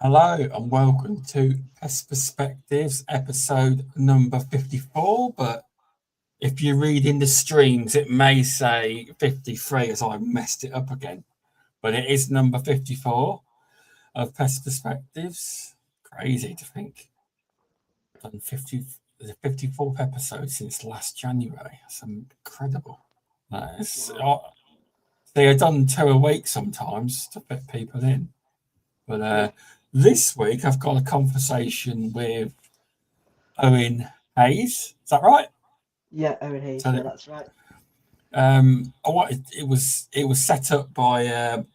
Hello and welcome to Pest Perspectives, episode number 54. But if you read in the streams, it may say 53 as I messed it up again. But it is number 54 of Pest Perspectives. Crazy to think. Done the 54th episode since last January. That's incredible. They are done 2 a week sometimes to fit people in. But this week I've got a conversation with Owen Hayes. Is that right? Yeah, Owen Hayes. So, yeah, that's right. It was set up by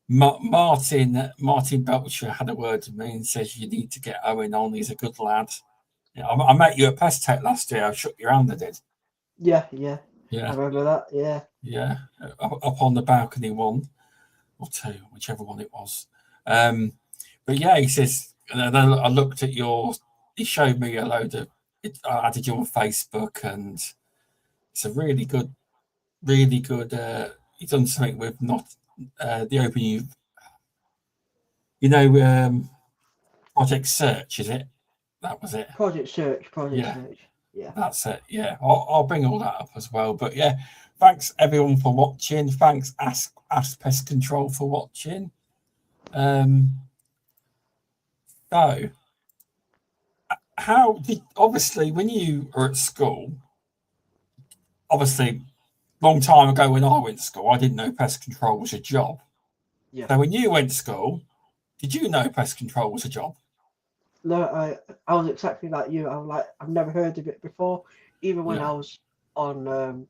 Martin. Martin Belcher had a word with me and says you need to get Owen on. He's a good lad. Yeah, I met you at Pest Tech last year. I shook your hand. I did. Yeah. Yeah. I remember that. Yeah. Yeah. Up on the balcony one or two, whichever one it was. But yeah, he says, and then I looked at he showed me a load of, I added you on Facebook, and it's a really good, he's done something with not the Open Project Search, is it? That was it. Project Search. Yeah. Yeah. That's it. Yeah. I'll bring all that up as well. But yeah, thanks everyone for watching. Thanks Ask Pest Control for watching. So, obviously, when you were at school, obviously, long time ago when I went to school, I didn't know pest control was a job. Yeah. So when you went to school, did you know pest control was a job? No, I was exactly like you. I was like, I've never heard of it before. Even when I was on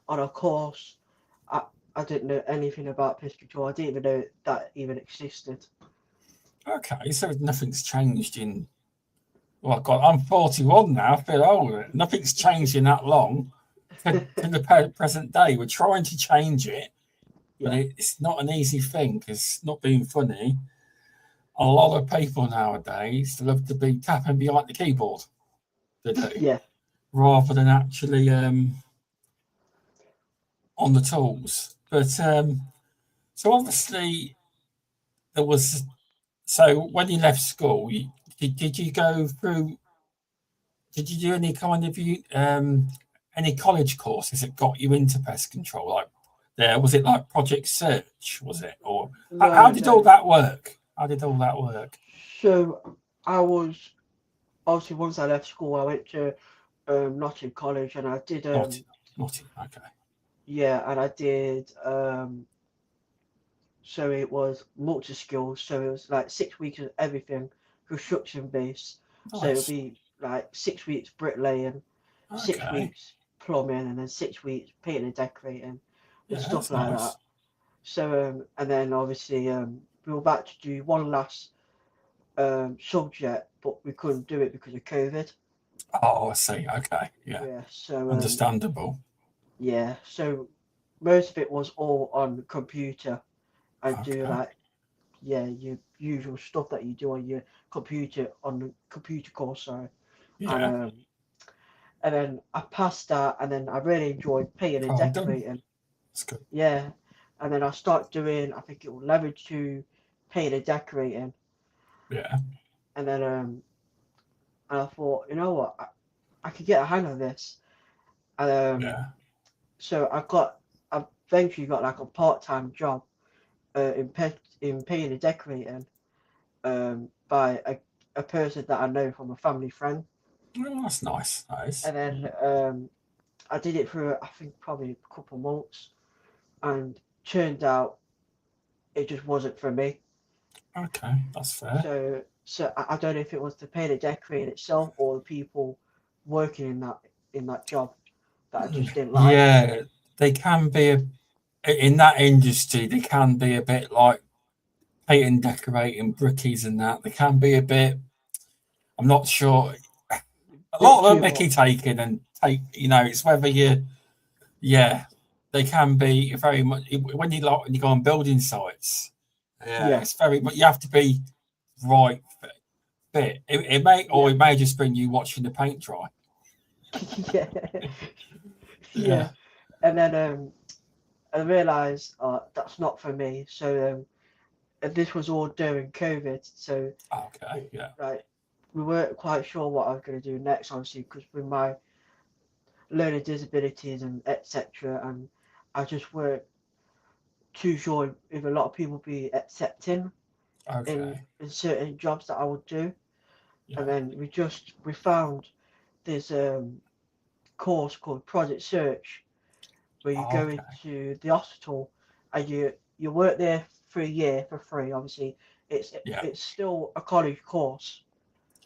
a course, I didn't know anything about pest control. I didn't even know that even existed. Okay, so nothing's changed in. Well, God, I'm 41 now. I feel old. Nothing's changed in that long. To the present day, we're trying to change it, but it's not an easy thing because, not being funny, a lot of people nowadays love to be tapping behind the keyboard. They do. Yeah. Rather than actually on the tools. But so obviously there was. So when you left school, did you go through? Did you do any kind of any college courses that got you into pest control? Like was it like Project Search? Was it, or how did all that work? How did all that work? So I was obviously once I left school, I went to Nottingham College, and I did Nottingham, okay. Yeah, and I did so it was multi skills, so it was like 6 weeks of everything construction based. Nice. So it would be like 6 weeks bricklaying, 6 weeks plumbing, and then 6 weeks painting and decorating and stuff like that. So and then obviously we were about to do one last subject, but we couldn't do it because of COVID. Oh, I see. Okay, Yeah. So understandable. Yeah. So most of it was all on computer. I do like your usual stuff that you do on your computer on the computer course. Sorry. Yeah. And then I passed that, and then I really enjoyed painting and decorating. That's good. Yeah. And then I started doing, I think it was level 2 painting and decorating. Yeah. And then and I thought, you know what, I could get a hang of this. And so I eventually got like a part-time job in painting and decorating by a person that I know from a family friend. Oh, that's nice. And then I did it for I think probably a couple of months, and turned out it just wasn't for me. Okay, that's fair. So I don't know if it was the paint and decorating itself or the people working in that job that I just didn't like. Yeah, they can be in that industry. They can be a bit like painting, decorating, brickies, and that. They can be a bit. I'm not sure. A lot of them Mickey taking and take. It's whether you. Yeah, they can be very much when you go on building sites. Yeah, it's very. But you have to be right fit. It may just bring you watching the paint dry. Yeah. And then I realised that's not for me. So this was all during COVID, so Okay, yeah. like we weren't quite sure what I was going to do next, obviously, because with my learning disabilities and etc. And I just weren't too sure if a lot of people be accepting Okay, in certain jobs that I would do. And yeah. then we found this course called Project Search, where you go Okay, into the hospital and you work there for a year for free. Obviously, it's yeah. it's still a college course.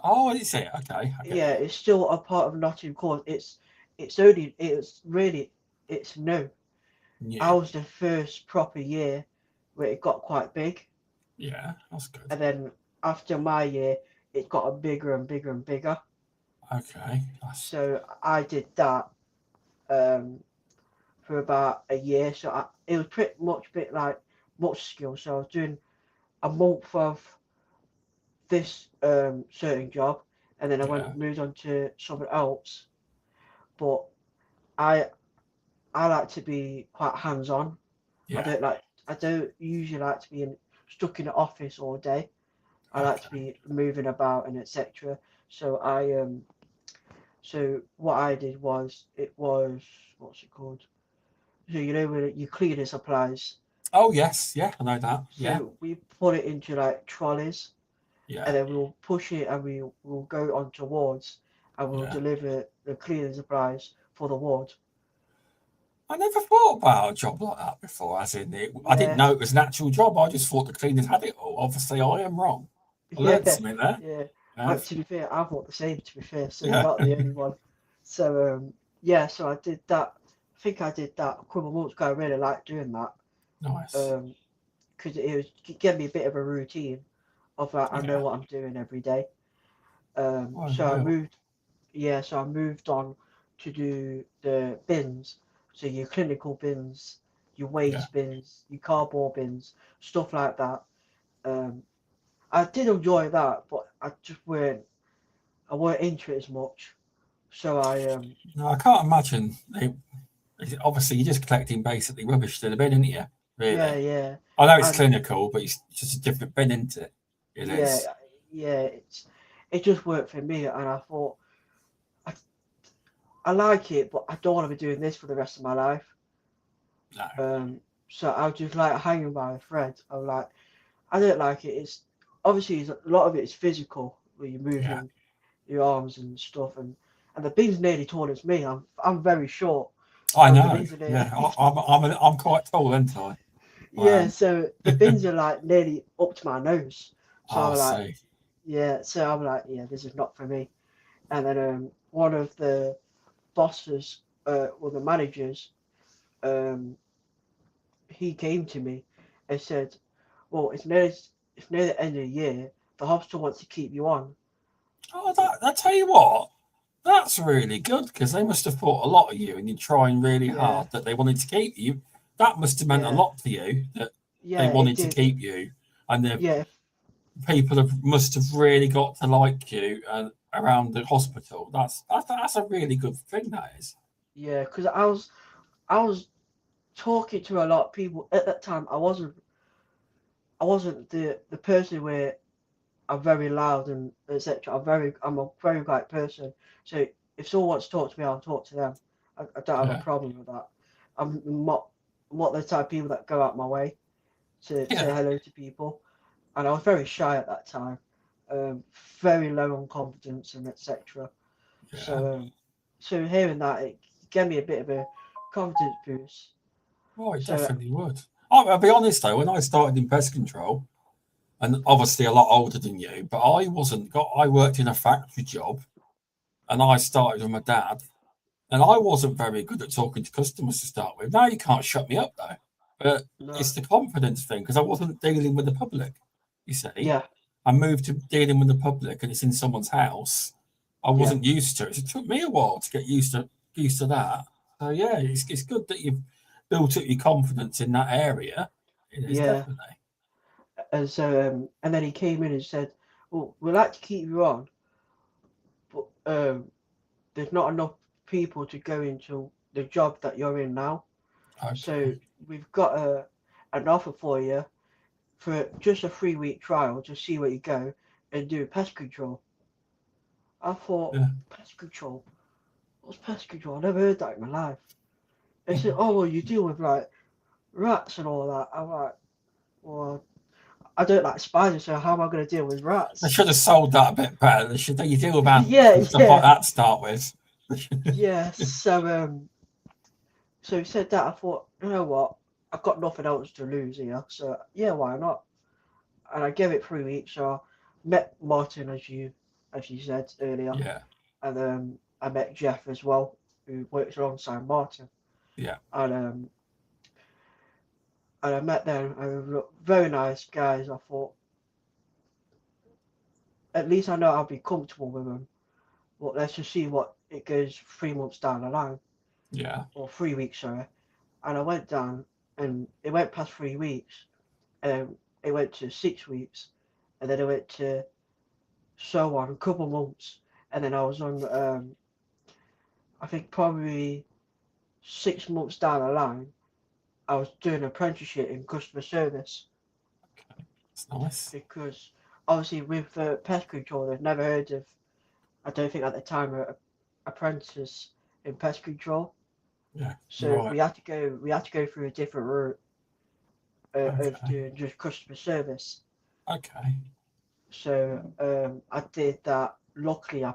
Oh, is it? Okay, I get Yeah, you. it's still a part of Nottingham course. It's new. I Yeah, was the first proper year where it got quite big, yeah, that's good. and then after my year, it got bigger and bigger and bigger. Okay, that's So I did that um, for about a year. It was pretty much a bit like much skill. So I was doing a month of this certain job, and then I yeah, went moved on to something else. But I I like to be quite hands on. yeah. I don't usually like to be stuck in the office all day. I like to Okay, be moving about and etc. So what I did was it was what's it called? So you know when you cleaner supplies. oh yes, yeah, I know that. Yeah, So we put it into like trolleys and yeah, then we'll push it and we'll go onto wards and we'll yeah. deliver the cleaning supplies for the ward. I never thought about a job like that before, as in I didn't Yeah, know it was an actual job. I just thought the cleaners had it all. Obviously, I am wrong. I learned yeah, something there. yeah. Yeah, To be fair, I thought the same. To be fair, so you're yeah. not the only one. So yeah, so I did that. I think I did that a couple of months ago. I really liked doing that. Nice. Because it gave me a bit of a routine of like I know Yeah. what I'm doing every day. Oh, well. So I moved on to do the bins. So your clinical bins, your Yeah. waste bins, your cardboard bins, stuff like that. Um, I did enjoy that, but I weren't into it as much. So No, I can't imagine. Obviously, you're just collecting basically rubbish to the bin, aren't you? yeah, Really. yeah, I know it's and clinical, but it's just a different bin, isn't it? It yeah, is. yeah, it just worked for me, and I thought I, I like it, but I don't want to be doing this for the rest of my life. No. Um, so I was just like hanging by a thread. I'm like, I don't like it. It's obviously a lot of it is physical, where you're Yeah. moving your arms and stuff, and the bin's nearly tall as me. I'm very short, I and the know. bins are nearly Yeah. I'm quite tall, aren't I? yeah. Wow. So the bins are like nearly up to my nose. So I'll I'm like, see. yeah. So I'm like, yeah, this is not for me. And then one of the bosses, or the managers, um, he came to me and said, well, it's near the end of the year. The hospital wants to keep you on. Oh, I tell you what, that's really good because they must have thought a lot of you and you're trying really Yeah, hard that they wanted to keep you. That must have meant a yeah, lot to you that they yeah. It wanted to did. keep you, and the Yeah, people must have really got to like you around the hospital. That's a really good thing. That is. yeah. Because I was talking to a lot of people at that time. I wasn't the person where I'm very loud and etc. I'm a very quiet person. So if someone wants to talk to me, I'll talk to them. I don't have a Yeah, problem with that. I'm not the type of people that go out my way to say yeah, hello to people. And I was very shy at that time, very low on confidence and etc. yeah. So so hearing that it gave me a bit of a confidence boost. Oh, it So definitely would. I'll be honest though, when I started in pest control, and obviously a lot older than you, but I wasn't got. I worked in a factory job, and I started with my dad. And I wasn't very good at talking to customers to start with. Now you can't shut me up though. But no, it's the confidence thing because I wasn't dealing with the public. You see, yeah, I moved to dealing with the public, and it's in someone's house. I yeah, wasn't used to it. So it took me a while to get used to that. So yeah, it's good that you've built up your confidence in that area. It is yeah. definitely. And then he came in and said, "Well, we'd like to keep you on, but there's not enough people to go into the job that you're in now. So Okay. we've got an offer for you. for just a 3-week trial to see where you go and do pest control. I thought, Yeah. pest control? What's pest control? I never heard that in my life. They said, oh, well, you deal with like rats and all that. I'm like, well, I don't like spiders, so how am I going to deal with They rats? should have sold that a bit better. They should. You deal with ants Yeah, and stuff like yeah, that to start with. yeah. So he said that. I thought, you know what? I've got nothing else to lose here, so yeah, why not? And I gave it 3 weeks. So I met Martin, as you said earlier, Yeah, and I met Jeff as well, who works alongside Martin. yeah, And I met them, and they were very nice guys. I thought, at least I know I'll be comfortable with them. But let's just see what it goes 3 months down the line, yeah. or 3 weeks, sorry. And I went down, and it went past 3 weeks, and it went to 6 weeks, and then it went to so on, a couple of months, and then I was on, I think probably 6 months down the line, I was doing an apprenticeship in customer service. Okay, that's nice. Because obviously with pest control, they've never heard of, I don't think at the time, an apprentice in pest control. Yeah, So right. we had to go through a different route of Okay, doing just customer service. okay. So I did that. Luckily, I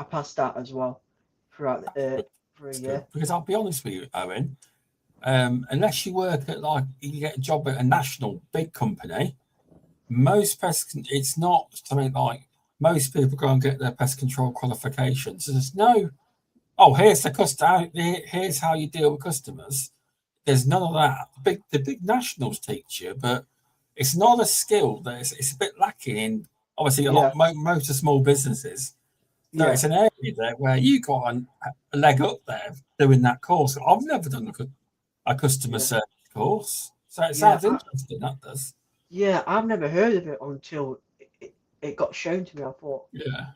passed that as well throughout Good. for a That's good. year. Because I'll be honest with you, Owen. Unless you work at like you get a job at a national big company, most it's not something like most people go and get their pest control qualifications. There's no, oh, here's the customer, here's how you deal with customers. There's none of that. The big nationals teach you, but it's not a skill that it's a bit lacking in. Obviously, a lot Yeah, most of small businesses. So yeah, it's an area there where you got a leg up there doing that course. I've never done a customer yeah, service course, so it yeah. sounds interesting. That does. Yeah, I've never heard of it until it got shown to me. I thought, Yeah,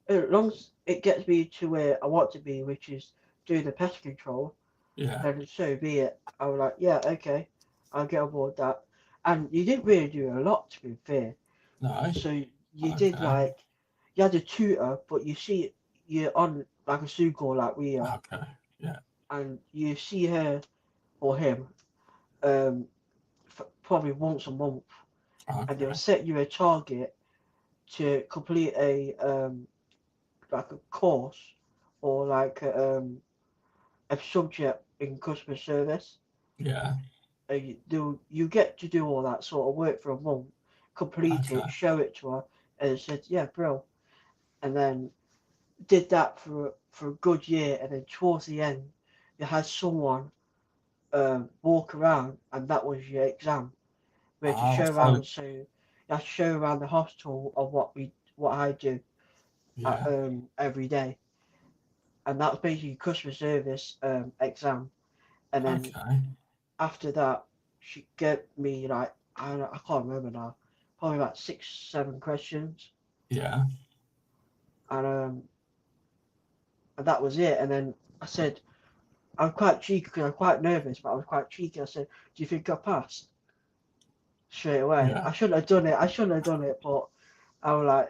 as long as it gets me to where I want to be, which is doing the pest control, yeah. then so be it. I was like, yeah, okay, I'll get on board that. And you didn't really do a lot, to be fair. No. So you did Okay. like, you had a tutor, but you see, you're on like a Zoom call like we are, Okay. Yeah. and you see her or him um, probably once a month, and they'll Okay. set you a target to complete like a course or like a subject in customer service. Yeah. You get to do all that sort of work for a month, complete it, Okay. show it to her, and it said, yeah, bro. And then did that for a good year, and then towards the end, you had someone walk around, and that was your exam. We had to Ah, show so around, so you had to show around the hospital of what I do yeah. every day, and that was basically customer service exam. And then Okay. after that, she gave me like I can't remember now, probably about 6, 7 questions, Yeah. and and that was it. And then I said I'm quite cheeky because I'm quite nervous, but I was quite cheeky. I said, "Do you think I passed?" Straight away. Yeah. I shouldn't have done it. I shouldn't have done it, but I was like,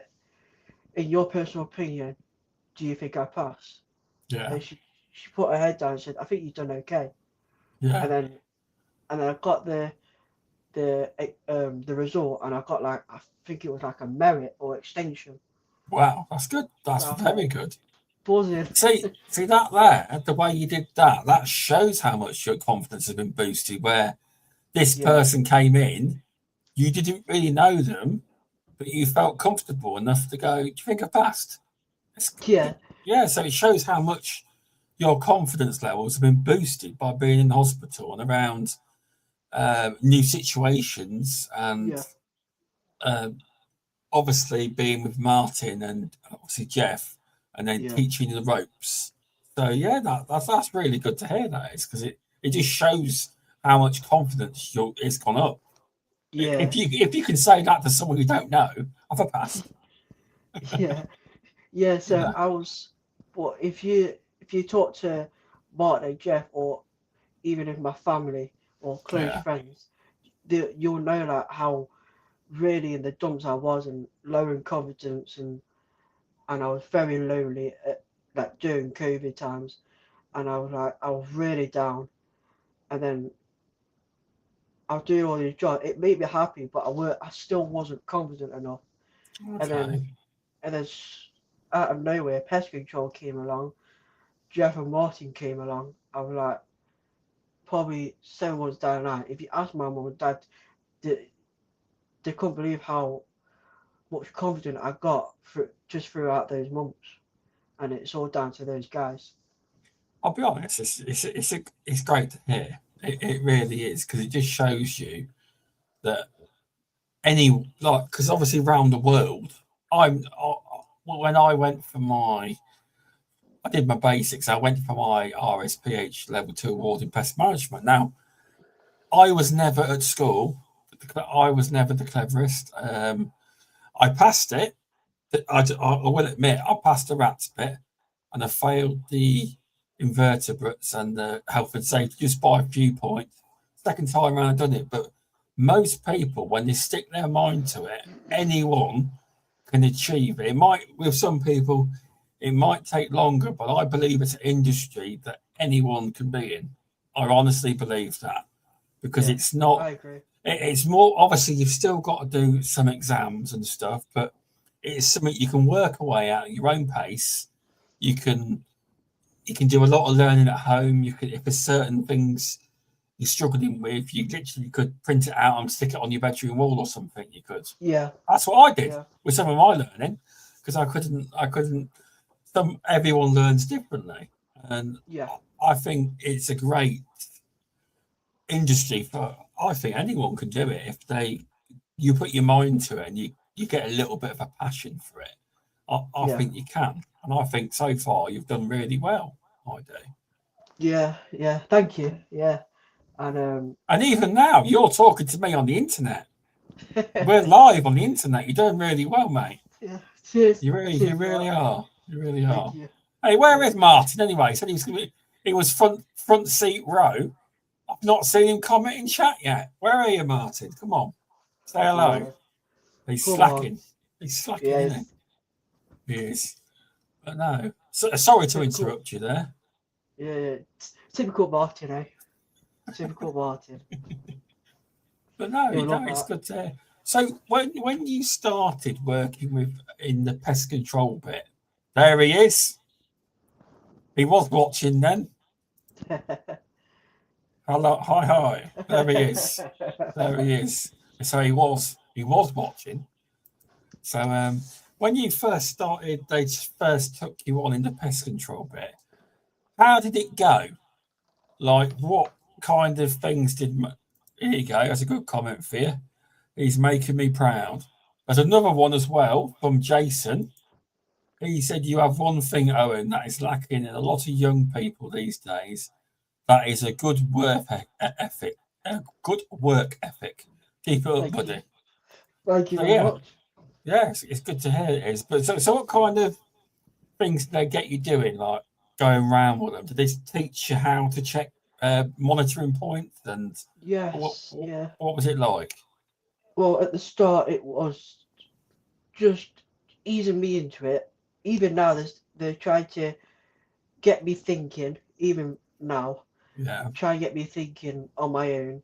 in your personal opinion, do you think I passed? Yeah. And she put her head down and said, "I think you've done okay." Yeah. And then I got the result, and I got like I think it was like a merit or extension. Wow, that's good. That's So I very thought good. buzzing. See that there, the way you did that, that shows how much your confidence has been boosted. Where this Yeah, person came in, you didn't really know them, but you felt comfortable enough to go, do you think I passed? It's, yeah, yeah, so it shows how much your confidence levels have been boosted by being in hospital and around new situations and yeah, uh, obviously being with Martin and obviously Jeff and then yeah, teaching you the ropes. So yeah, that's really good to hear that is because it just shows how much confidence it's gone up. yeah, If you can say that to someone who don't know, I've passed. yeah, yeah. So Yeah, I was, but if you talk to Martin and Jeff, or even if my family or close yeah, friends, you'll know like how really in the dumps I was and low in confidence, and I was very lonely like during COVID times, and I was really down, and then I was doing all these jobs. It made me happy, but I still wasn't confident enough, and then Okay. and then out of nowhere, pest control came along. Jeff and Martin came along. I was like, probably 7 months down the line. If you ask my mum and dad, they, they couldn't believe how much confidence I got just throughout those months, and it's all down to those guys. I'll be honest, it's great to hear. It really is, because it just shows you that because obviously around the world, when I went for I did my basics. I went for my RSPH level 2 award in pest management. Now, I was never at school. I was never the cleverest. I passed it. I will admit, I passed the rats bit, and I failed the invertebrates and the health and safety just by a few points. Second time around, I've done it. But most people, when they stick their mind to it, anyone can achieve it. It might, with some people, it might take longer, but I believe it's an industry that anyone can be in. I honestly believe that, because Yeah, it's not. I agree. It's more, obviously you've still got to do some exams and stuff, but it's something you can work away at your own pace. You can do a lot of learning at home. You can, if there's certain things you're struggling with, you literally could print it out and stick it on your bedroom wall or something. You could. Yeah, That's what I did yeah, with some of my learning, because I couldn't. Everyone learns differently, and yeah, I think it's a great industry for. I think anyone can do it if you put your mind to it and you get a little bit of a passion for it. I yeah, think you can, and I think so far you've done really well. I do, yeah, yeah. Thank you. Yeah, and and even now you're talking to me on the internet. We're live on the internet. You're doing really well, mate. yeah. Cheers, You cheers, really Mark. are. You really Thank are. you. Hey, where Yeah. is Martin anyway? He said he was front seat row. I've not seen him comment in chat yet. Where are you, Martin? Come on, say hello. Yeah. He's Come on. slacking. He's slacking, Yeah, isn't he? He is. But no. Sorry to typical. interrupt you there. Yeah, yeah. Typical Martin, eh? Typical Martin. But no, He'll love it's that. good to hear. So when you started working with in the pest control bit, there he is. He was watching then. Hello, hi. There he is. There he is. So he was watching. So when you first started, they first took you on in the pest control bit. How did it go? Like, what kind of things did? Here you go. That's a good comment for you. He's making me proud. There's another one as well from Jason. He said you have one thing, Owen, that is lacking in a lot of young people these days. That is a good work ethic. A good work ethic. Keep it up, Thank you. buddy. Thank you So very yeah, much. it's good to hear it is. But so what kind of things did they get you doing, like going around with them? Did they teach you how to check monitoring points, and what, Yes, what yeah. what was it like? Well, at the start, it was just easing me into it. Even now, they're trying to get me thinking. Even now, Yeah, try and get me thinking on my own.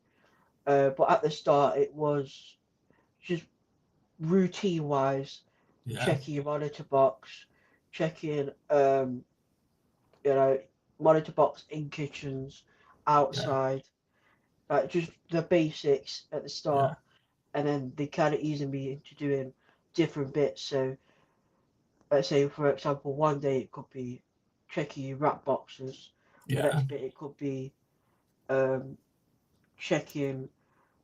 But at the start, it was just routine wise, yeah, checking your monitor box, checking you know, monitor box in kitchens, yeah, outside, like just the basics at the yeah, start, and then they kind of easing me into doing different bits. So let's say, for example, one day it could be checking your rat boxes. The yeah, next bit it could be um, checking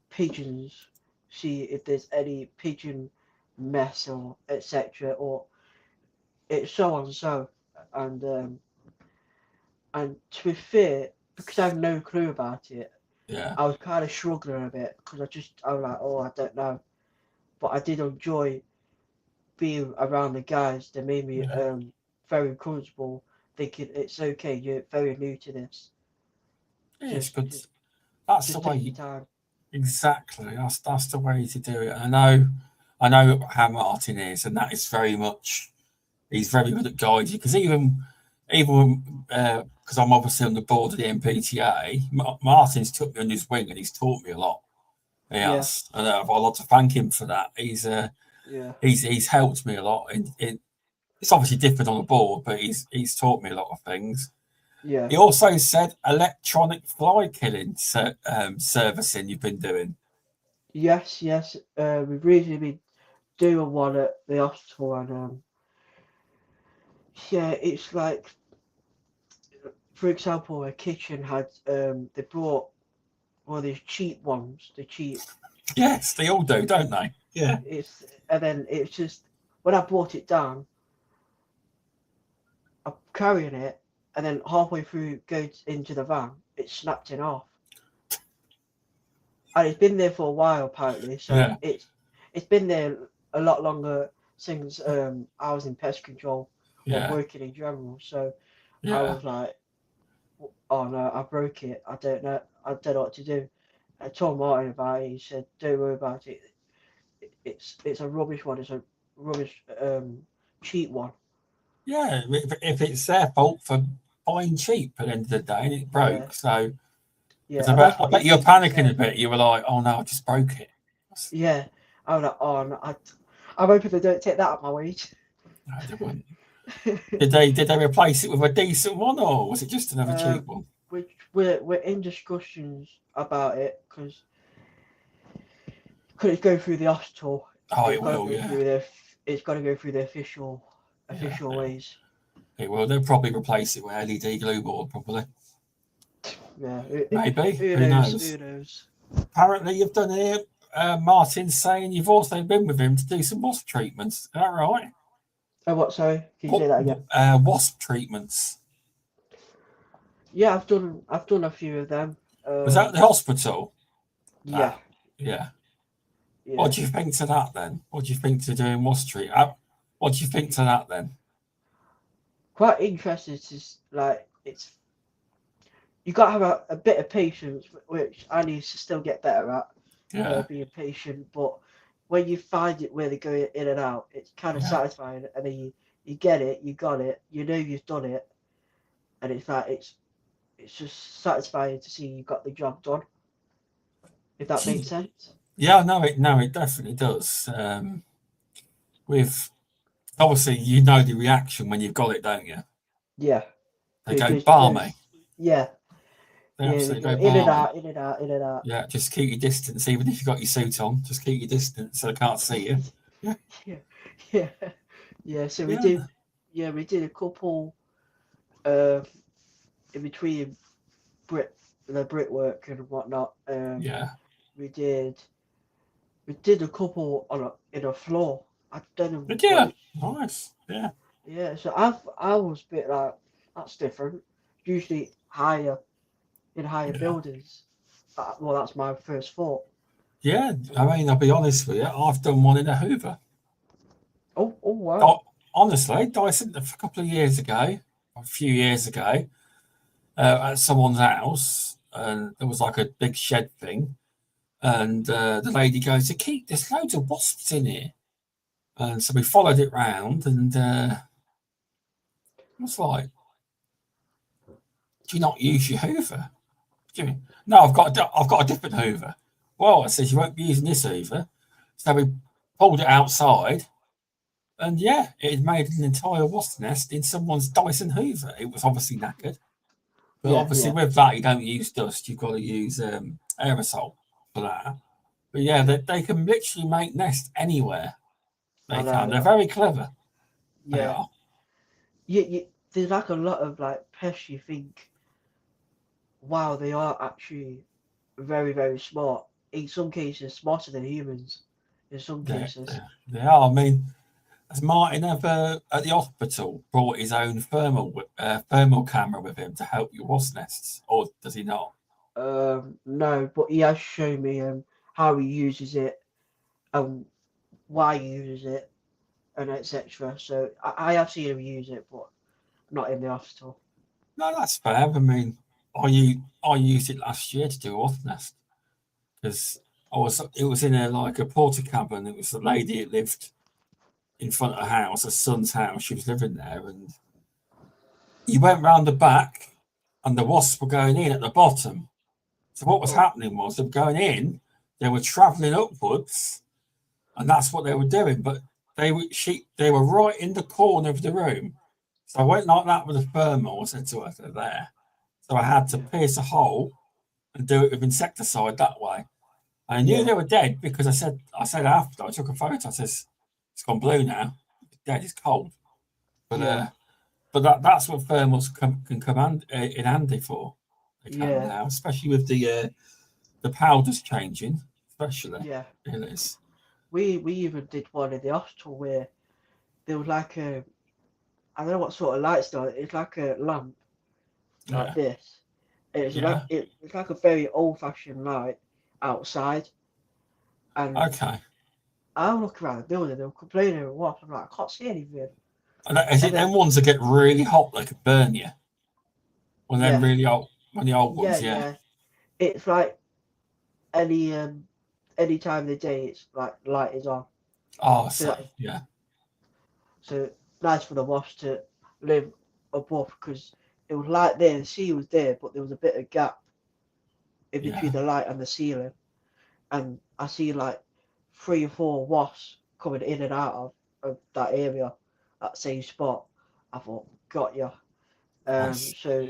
pigeons, see if there's any pigeon mess or etc. Or it's so on so. And and to be fair, because I have no clue about it, yeah, I was kind of struggling a bit because I was like, oh, I don't know. But I did enjoy being around the guys. They made me yeah. very comfortable, thinking it's okay. You're very new to this. Yeah, it's Just good. just That's the just way. take your time. exactly. That's the way to do it. I know how Martin is, and that is very much. He's very good at guiding because even because I'm obviously on the board of the MPTA, Martin's took me on his wing and he's taught me a lot. He Yeah, has, and I've got a lot to thank him for that. yeah, He's helped me a lot. It's obviously different on the board, but he's taught me a lot of things. yeah. He also said electronic fly killing servicing you've been doing. Yes, yes. We've recently been doing one at the hospital, and yeah, it's like, for example, a kitchen had they brought one of these cheap ones, the cheap. Yes, they all do, don't they? Yeah. It's and then it's just when I brought it down, I'm carrying it, and then halfway through goes into the van, it snapped in half, and it's been there for a while apparently. So Yeah. it's been there a lot longer since I was in pest control or Yeah. working in general. So I Yeah. was like, oh no, I broke it. I don't know what to do. I told Martin about it. He said, don't worry about it. It's a rubbish one. It's a rubbish cheap one. Yeah. If it's their fault for buying cheap at the end of the day and it Yeah, broke. So, because yeah, and that's I what he bet you're basically panicking a said. bit. You were like, oh no, I just broke it. Yeah, I was like, oh no, I'm hoping they don't take that up my wage. No, they wouldn't. Did they replace it with a decent one or was it just another cheap one? which we're in discussions about it because could it go through the hospital? Oh, It's it got to will, go yeah. through their. It's got to go through the Yeah, official ways. it will. They'll probably replace it with LED glue board, probably. Yeah, Maybe. who Who knows? knows? Who knows? Apparently, you've done it. Martin's saying you've also been with him to do some wasp treatments. Is that right? Oh, what? Sorry, can you say that again? Wasp treatments. Yeah, I've done a few of them. Was that at the hospital? Yeah, Yeah. yeah. What do you think to that then? What do you think to doing wasp treat? What do you think to that then? Quite interested to like it's. You got to have a bit of patience, which I need to still get better at. Yeah. Being patient, but when you find it where they go in and out, it's kind of Yeah. satisfying, and then you get it, you got it, you know you've done it, and it's like it's just satisfying to see you got the job done. If that makes sense. Yeah, no, it definitely does. With obviously, you know the reaction when you've got it, don't you? Yeah, They go because balmy. yeah, They yeah, they absolutely go go in and balmy. out, in and out, in and out. Yeah, just keep your distance, even if you've got your suit on. Just keep your distance so they can't see you. Yeah, Yeah, yeah, yeah. So yeah, we did a couple uh, in between the brickwork and whatnot. yeah. We did we did a couple in a floor. I don't know But what yeah, it's. nice. Yeah, Yeah, so I was a bit like that's different. Usually higher in higher yeah, buildings. Well, that's my first thought. yeah. I mean, I'll be honest with you. I've done one in a Hoover. Oh wow. Oh, honestly, Dyson a couple of years ago, a few years ago, at someone's house, and there was like a big shed thing, and the lady goes, "To keep there's loads of wasps in here," and so we followed it round, and I was like, "Do you not use your Hoover?" Do you mean? No, I've got a different Hoover. Well, I said you won't be using this Hoover, so we pulled it outside, and yeah, it had made an entire wasp nest in someone's Dyson Hoover. It was obviously knackered. But Yeah, obviously, yeah. with that, you don't use dust. You've got to use aerosol for that. But yeah, they can literally make nests anywhere. I They know, I can. They're know. very clever. They Yeah. are. There's like a lot of like pests you think, wow, they are actually very, very smart. In some cases, smarter than humans. In some cases. They are. I mean, has Martin ever at the hospital brought his own thermal camera with him to help your wasp nests, or does he not? No, but he has shown me how he uses it and why he uses it and etc. So I have seen him use it, but not in the hospital. No, that's fair. I mean, I used it last year to do a wasp nest because It was in a porter cabin. It was a lady that lived in front of her house, her son's house. She was living there, and you went round the back, and the wasps were going in at the bottom. So what was happening was they were going in, they were travelling upwards, and that's what they were doing. But they were right in the corner of the room. So I went like that with a thermal. I said to her, "They're there." So I had to pierce a hole and do it with insecticide that way. I knew they were dead because I said after I took a photo, I says, "It's gone blue now. It's dead. It's cold." But that's what thermals can come in handy for. They can now, especially with the powders changing, especially. Yeah. It is. We even did one in the hospital where there was like I don't know what sort of lights though. It's like a lamp like this. It's like a very old-fashioned light outside, and I look around the building. They were complaining and what. I'm like, I can't see anything. And is it them ones that get really hot, they could burn you? When they're really old, when the old ones, yeah. It's like any time of the day, it's like light is on. Oh, so yeah. So nice for the wasp to live above because it was light there. The sea was there, but there was a bit of gap in between the light and the ceiling, and I see like 3 or 4 wasps coming in and out of that area, that same spot. I thought, got you. So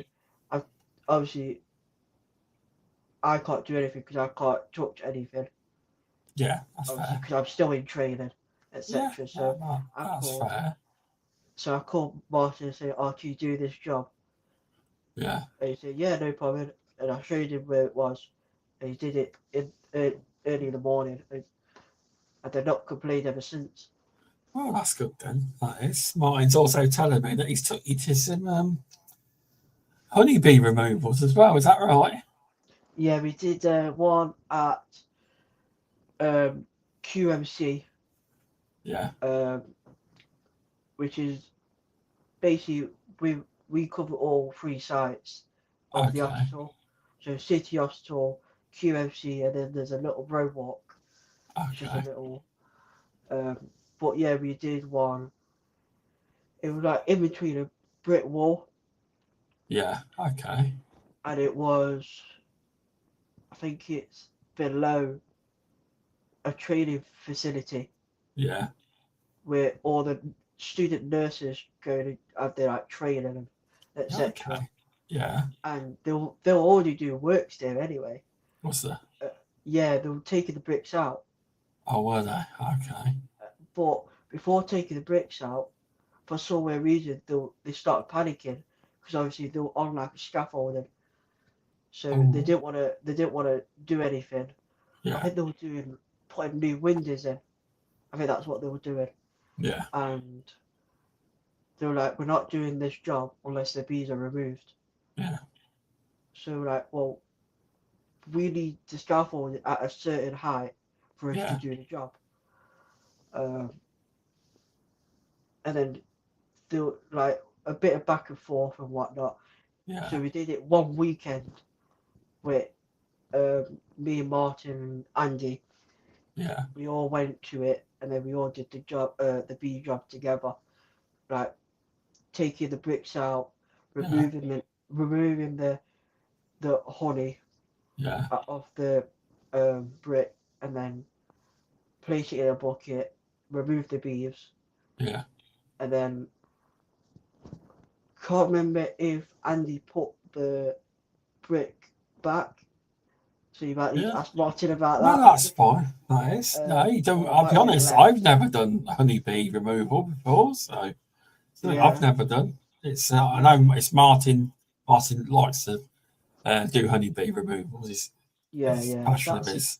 I obviously I can't do anything because I can't touch anything. Yeah, that's obviously fair. because I'm still in training, etc. Yeah, So that's fair. So I called Martin and said, "Oh, can you do this job?" Yeah. And he said, "Yeah, no problem." And I showed him where it was, and he did it early in the morning, and they've not complained ever since. Well, that's good then. That is. Martin's also telling me that he's took you to some honeybee removals as well. Is that right? Yeah, we did one at QMC. Yeah. Which is basically we cover all 3 sites of the hospital. So City Hospital, QMC, and then there's a little road walk. It's just a little. But yeah, we did one. It was like in between a brick wall. Yeah. Okay. And it was, I think it's below a training facility. Yeah. Where all the student nurses go to have their like training and etc. Okay. Yeah. And they'll already do works there anyway. What's that? Yeah, they were taking the bricks out. Oh, were they? Okay. But before taking the bricks out, for some weird reason, they started panicking because obviously they were on like a scaffolding, so they didn't want to do anything. Yeah. I think they were putting new windows in. I think that's what they were doing. Yeah. And they were like, "We're not doing this job unless the bees are removed." Yeah. So we're like, well, we need the scaffolding at a certain height for us to do the job. And then do like a bit of back and forth and whatnot. Yeah. So we did it one weekend with me and Martin and Andy. Yeah. We all went to it and then we all did the job, the bee job together. Like taking the bricks out, removing the honey out of the brick, and then place it in a bucket, remove the bees. Yeah. And then can't remember if Andy put the brick back. So you might need to ask Martin about No, that. that's fine. That is. No, you don't. I'll be honest. I've never done honeybee removal before, so something I've never done. It's. I know it's Martin. Martin likes to do honeybee removals. He's passionate of his.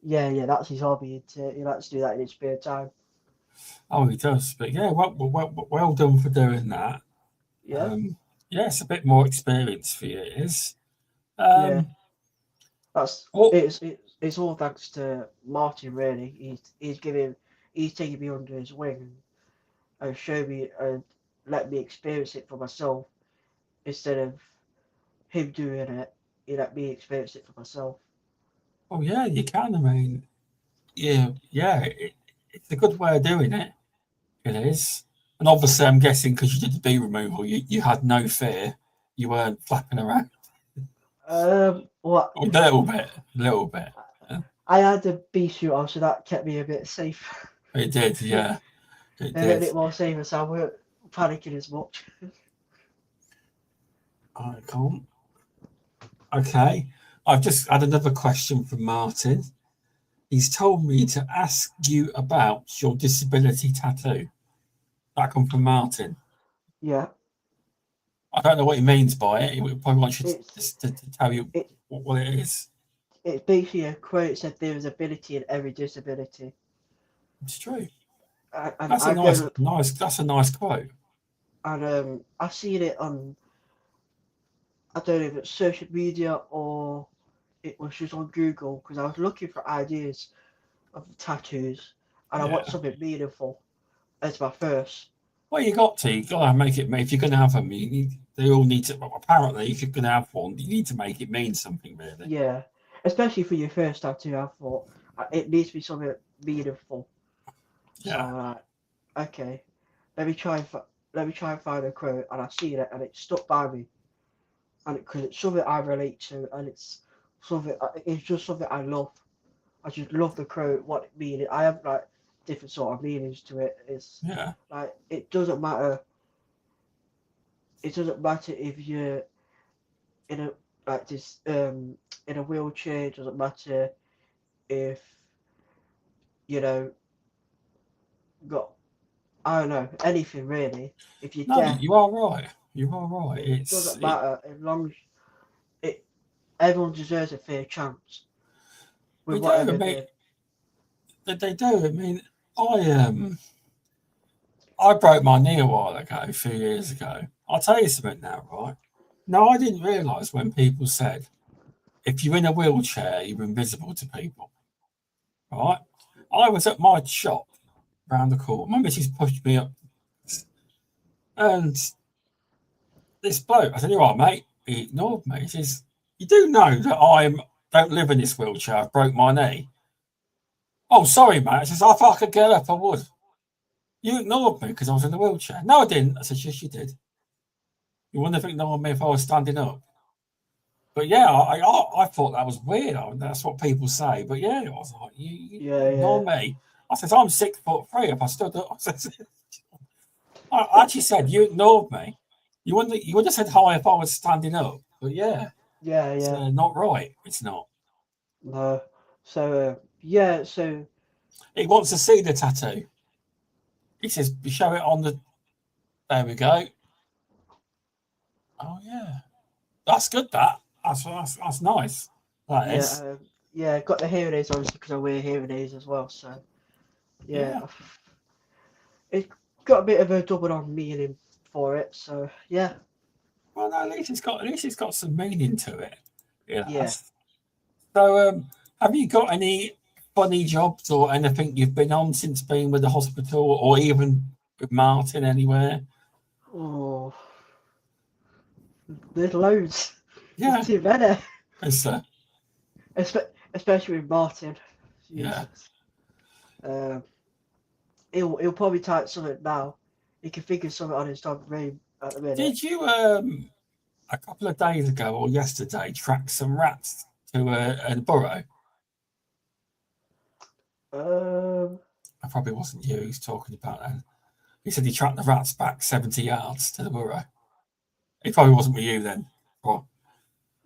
That's his hobby. He likes to do that in his spare time. Oh, he does. But yeah, well done for doing that. Yeah. It's a bit more experience for you. It is. That's it's all thanks to Martin. Really, he's taking me under his wing and showed me and let me experience it for myself instead of him doing it. He let me experience it for myself. Oh yeah, you can. I mean, yeah, it's a good way of doing it. It is. And obviously, I'm guessing because you did the bee removal, you had no fear. You weren't flapping around. What? A little bit, a little bit. Yeah. I had a bee suit on, so that kept me a bit safe. It did, yeah, it A little did. bit more safer, so I weren't panicking as much. I can't. Okay. I've just had another question from Martin. He's told me to ask you about your disability tattoo. That come from Martin. Yeah, I don't know what he means by it. He probably wants you it's to tell you it what it is. it's basically a quote said there is ability in every disability, It's true. and That's a I've known that's a nice quote. and I've seen it on, I don't know if it's social media or it was just on Google because I was looking for ideas of tattoos and I want Yeah. something meaningful as my first. Well, you got to make it. If you're going to have them, they all need to. Apparently, if you're going to have one, you need to make it mean something, really. Yeah, especially for your first tattoo, I thought it needs to be something meaningful. So Yeah. I'm like, okay, let me try and let me try and find a quote, and I seen it, and it stuck by me, and because it's something I relate to, and it's just something I love. I just love the quote, what it means. I have like different sort of meanings to it. It's Yeah. like it doesn't matter. It doesn't matter if you're in a like this in a wheelchair. It doesn't matter if you know got, I don't know, anything really. If you're No, deaf, you are right. You are right. it doesn't matter as long as it. Everyone deserves a fair chance with We do. I whatever mean, they. they do. I mean, I um, I broke my knee a while ago, a few years ago. I'll tell you something now, right? No, I didn't realise when people said if you're in a wheelchair, you're invisible to people, right? I was at my shop round the corner. My missus pushed me up, and this bloke, I said, "You all right, mate?" He ignored me. He says, "You do know that don't live in this wheelchair. I broke my knee." Oh, sorry, mate. I says, "If I could get up, I would." You ignored me because I was in the wheelchair. No, I didn't. I said, "Yes, you did. You wouldn't have ignored me if I was standing up." But yeah, I thought that was weird. That's what people say. But yeah, I was like, you Yeah, ignore yeah, me. I said, I'm 6'3". If I stood up, I actually said, you ignored me. You would have said hi if I was standing up. But yeah, yeah, it's yeah. not right. It's not. No. So yeah, so He wants to see the tattoo. He says, show it on the. There we go. Oh yeah, that's good. That's nice. That yeah, is. yeah, got the hearing aids obviously because I wear hearing aids as well. So yeah, Yeah. it's got a bit of a double on meaning for it. So yeah, Well, no, at least it's got some meaning to it. Yeah. yeah. So, have you got any funny jobs or anything you've been on since being with the hospital, or even with Martin anywhere? Oh, there's loads. There's Yeah, too many. it's Especially with Martin. yeah. Jesus. Um, he'll probably type something now. He can think of something on his dog brain at the minute. Did you a couple of days ago or yesterday track some rats to a burrow? Um, That probably wasn't you who's talking about that. He said he tracked the rats back 70 yards to the burrow. It probably wasn't with you then.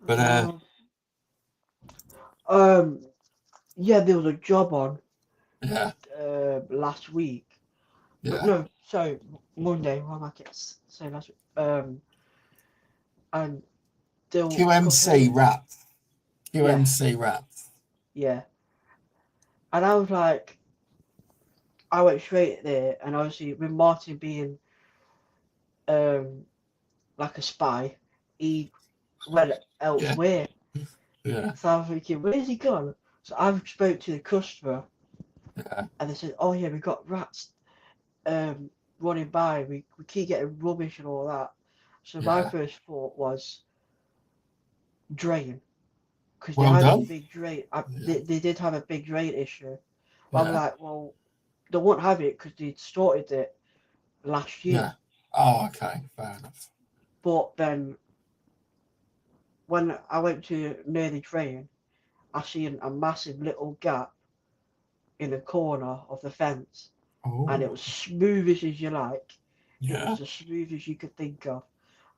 But um, um, yeah, there was a job on yeah, last week. yeah. No, sorry, Monday. What am I saying last week? And they'll QMC compare. rats. Yeah, QMC rats. yeah. And I was like, I went straight there, and obviously with Martin being um like a spy, he went Yeah, elsewhere. yeah, So I was thinking, where's he gone? So I spoke to the customer, yeah, and they said, oh yeah, we got rats running by. We keep getting rubbish and all that. So my yeah. first thought was drain. because they Well had a done. big drain. Yeah. They did have a big drain issue. But I was Yeah. like, well, they won't have it because they started it last year. Yeah. Oh, okay. Fair enough. But then when I went to near the drain, I seen a massive little gap in the corner of the fence, and it Oh, was smooth as you like. It yeah. was as smooth as you could think of.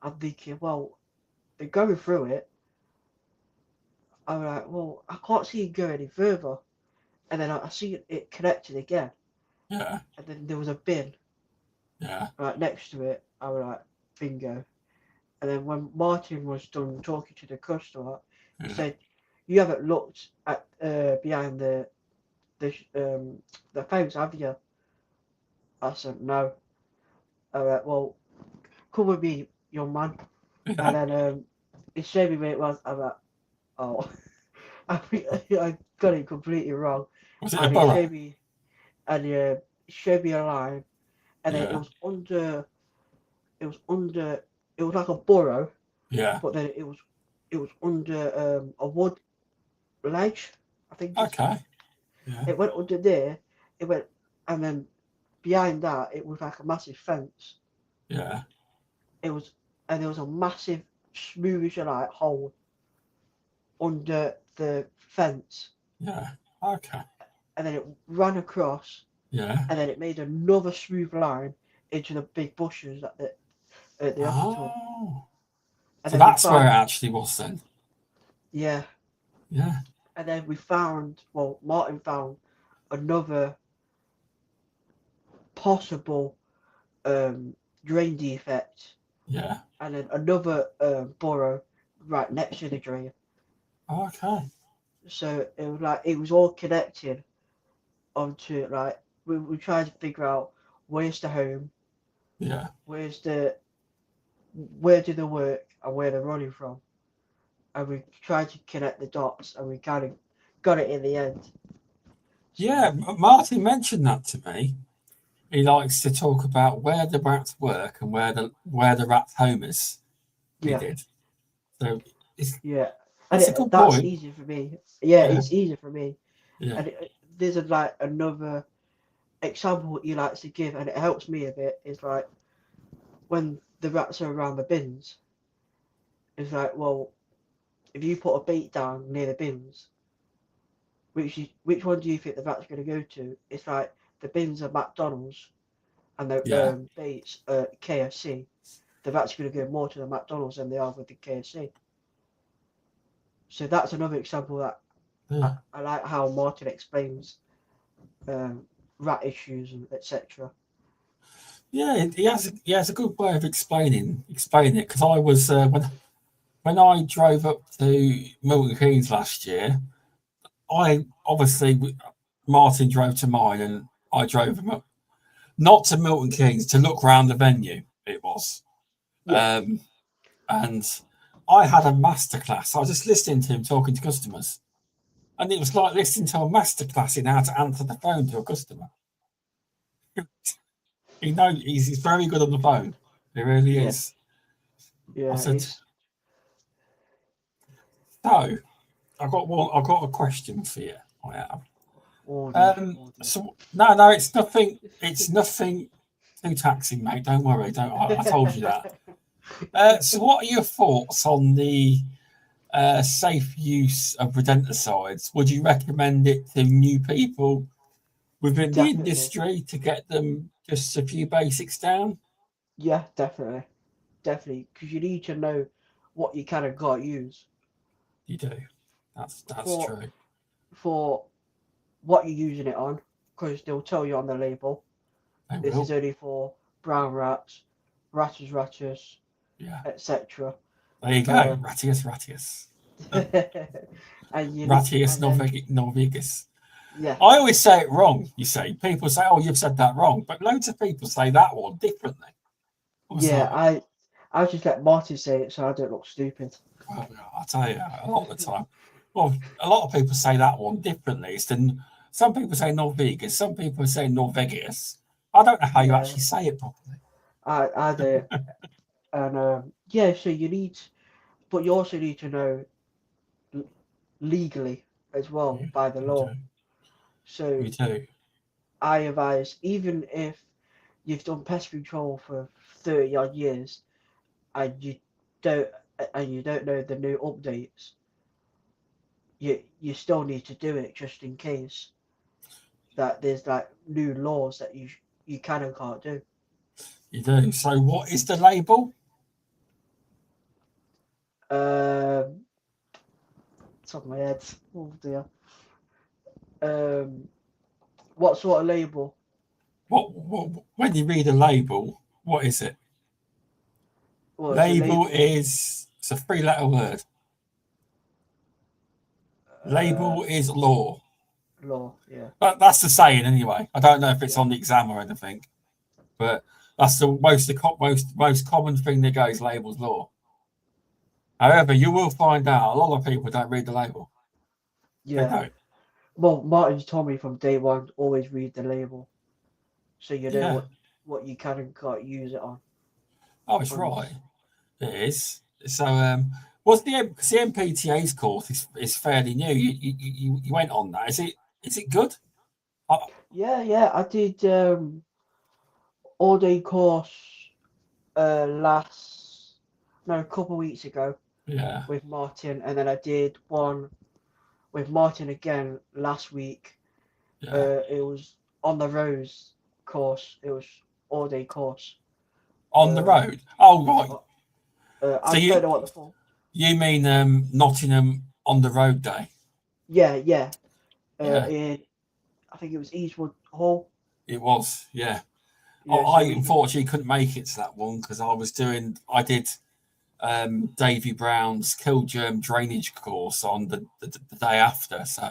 I'm thinking, well, they're going through it. I'm like, well, I can't see it go any further. And then I see it connected again, Yeah. and then there was a bin Yeah. right next to it. I was like, bingo. And then when Martin was done talking to the customer, he Yeah. said, "You haven't looked at behind the fence, have you?" I said, "No." All right, well, come with me, young man. And Yeah. then he showed me where it was. I'm like, "Oh." I got it completely wrong. Was it a And he borough? showed me, and he showed me a line, and then Yeah. it was under, it was like a burrow, Yeah. but then it was under a wood ledge. I think Okay. Yeah. it went under there. It went, and then behind that, it was like a massive fence. Yeah. It was, and there was a massive, smooth as you like hole under the fence, Yeah. Okay. and then it ran across, Yeah. and then it made another smooth line into the big bushes at the hospital. Oh. And So then we that's where it found, actually was then. yeah, Yeah. and then we found, well, Martin found another possible drain defect, Yeah. and then another burrow right next to the drain. Okay. So it was like it was all connected onto, like, we tried to figure out where's the home, Yeah. where's the where do they work, and where they're running from, and we tried to connect the dots, and we kind of got it in the end. Yeah. So Martin mentioned that to me. He likes to talk about where the rats work and where the rat's home is. He yeah, did. So yeah, and it's a good that's point. easy for me. Yeah, Yeah. it's easy for me. Yeah. And there's like another example he likes to give, and it helps me a bit. Is like when the rats are around the bins. It's like, well, if you put a bait down near the bins, which one do you think the rat's going to go to? It's like the bins are McDonald's and the Yeah. baits are KFC. The rat's going to go more to the McDonald's than they are with the KFC. So that's another example that Yeah. I like how Martin explains rat issues and etc. Yeah, he has a good way of explaining it because I was when I drove up to Milton Keynes last year, I obviously Martin drove to mine and I drove him up not to Milton Keynes to look round the venue. It was, Yeah, and I had a masterclass. I was just listening to him talking to customers, and it was like listening to a masterclass in how to answer the phone to a customer. He's very good on the phone. He really yeah, is. I yeah. said, It's so I've got a question for you. I have. oh dear, oh dear. So no, it's nothing. It's nothing too taxing, mate. Don't worry. Don't. I told you that. So, what are your thoughts on the safe use of rodenticides? Would you recommend it to new people within the Definitely. industry to get them just a few basics down? Yeah, definitely. Definitely. Because you need to know what you kind of got to use You do. That's for true. for what you're using it on. Because they'll tell you on the label, They this is will. only for brown rats, rattus, Yeah. etc. There you go. Um, Ratius. and you need, Ratius and then norvegus. yeah, I always say it wrong. You see, people say, "Oh, you've said that wrong," but loads of people say that one differently. I was yeah. like, I just let Marty say it so I don't look stupid. well, I tell you, a lot of the time. Well, a lot of people say that one differently. Some people say Norvegas, some people say Norvegius. I don't know how you Yeah, actually say it properly. I do. And yeah, so you need, but you also need to know legally as well by the law. So We do. I advise, even if you've done pest control for 30 odd years and don't you don't know the new updates, you still need to do it just in case that there's like new laws that you can and can't do. You do. So what is the label? Top of my head. Oh dear. What sort of label? What when you read a label, what is it? Well, it's a Label label. is it's a 3-letter word. Label is law. Law, yeah. That's the saying anyway. I don't know if it's on the exam or anything, but that's the most common thing that goes labels law. However, you will find out a lot of people don't read the label. They Yeah. don't. Well, Martin's told me from day one, always read the label, so you know Yeah. what you can and can't use it on. Oh, it's right. It is. So, what's the MPTA's course is fairly new. You went on that. Is it good? Yeah. I did all day course a couple of weeks ago. Yeah. With Martin, and then I did one with Martin again last week. Yeah. It was on the Rose course. It was all day course. On the road. Oh, right. I don't know what the full. You mean Nottingham on the road day? Yeah. Yeah. I think it was Eastwood Hall. It was. Yeah. Yeah, I unfortunately couldn't make it to that one because I did Davy Brown's kill germ drainage course on the day after, so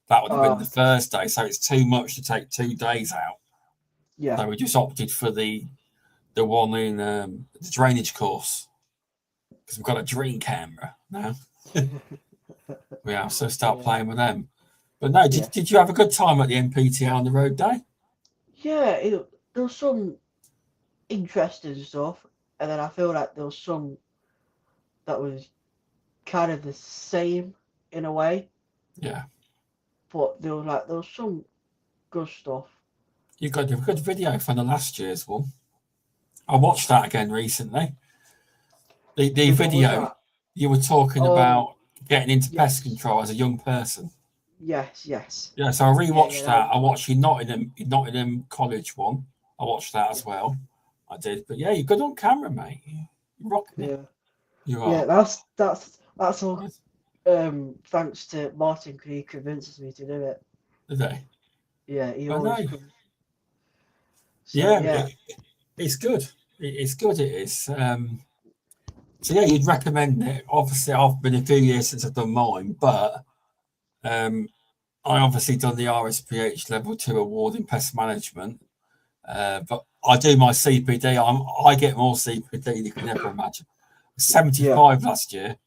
that would have been the Thursday. So it's too much to take 2 days out. Yeah. So we just opted for the one in the drainage course because we've got a dream camera now. We have so start playing with them. But no, did you have a good time at the MPTA on the road day? Yeah, there was some interesting stuff, and then I feel like there was some that was kind of the same in a way. Yeah. But there was some good stuff. You got a good video from the last year's one. I watched that again recently. The video you were talking about getting into pest control as a young person. Yes. Yeah, so I rewatched that. I watched your Nottingham College one. I watched that as well. I did, but yeah, you're good on camera, mate. You're rocking it. You are. Yeah, that's all. Thanks to Martin, because he convinces me to do it. Did they? Yeah, he always comes. So, it's good. It's good. It is. So yeah, you'd recommend it. Obviously, I've been a few years since I've done mine, but I obviously done the RSPH Level 2 award in pest management. But I do my CPD. I get more CPD than you can ever imagine. 75 last year.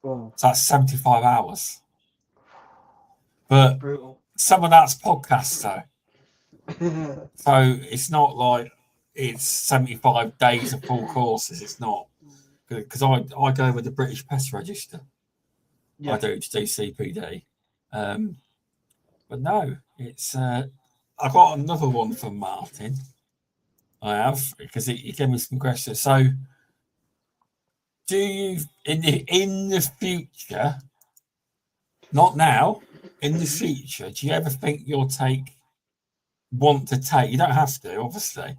Oh. So that's 75 hours. But some of that's podcasts, though. So it's not like it's 75 days of full courses. It's not. Because I go with the British Pest Register. I do to do CPD. But no, it's... I got another one from Martin. I have, because he gave me some questions. So, do you, in the future, not now, in the future, do you ever think you'll want to take, you don't have to, obviously,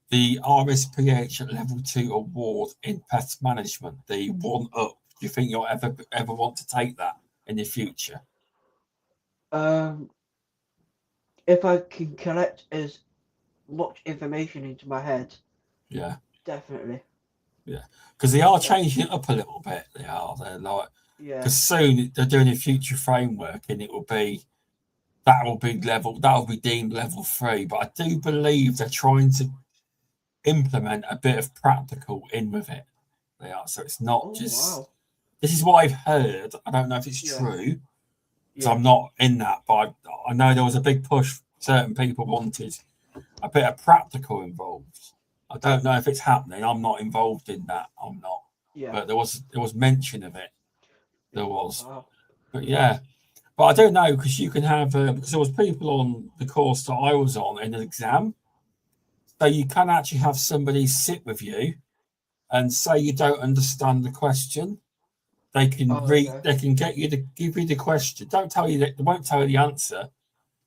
the RSPH Level 2 award in pest management, the 1-up? Do you think you'll ever want to take that in the future? If I can collect as much information into my head, definitely. Yeah, because they are changing it up a little bit. They're like, because soon they're doing a future framework, and that will be deemed level 3. But I do believe they're trying to implement a bit of practical in with it. They are, so it's not just. Wow. This is what I've heard. I don't know if it's true, because I'm not in that. But I know there was a big push. Certain people wanted a bit of practical involved. I don't know if it's happening. I'm not involved in that. I'm not. Yeah. But there was mention of it. There was. Wow. But yeah, but I don't know because you can have because there was people on the course that I was on in an exam, so you can actually have somebody sit with you and say you don't understand the question. They can Oh, okay. they can get you to give you the question. Don't tell you that they won't tell you the answer,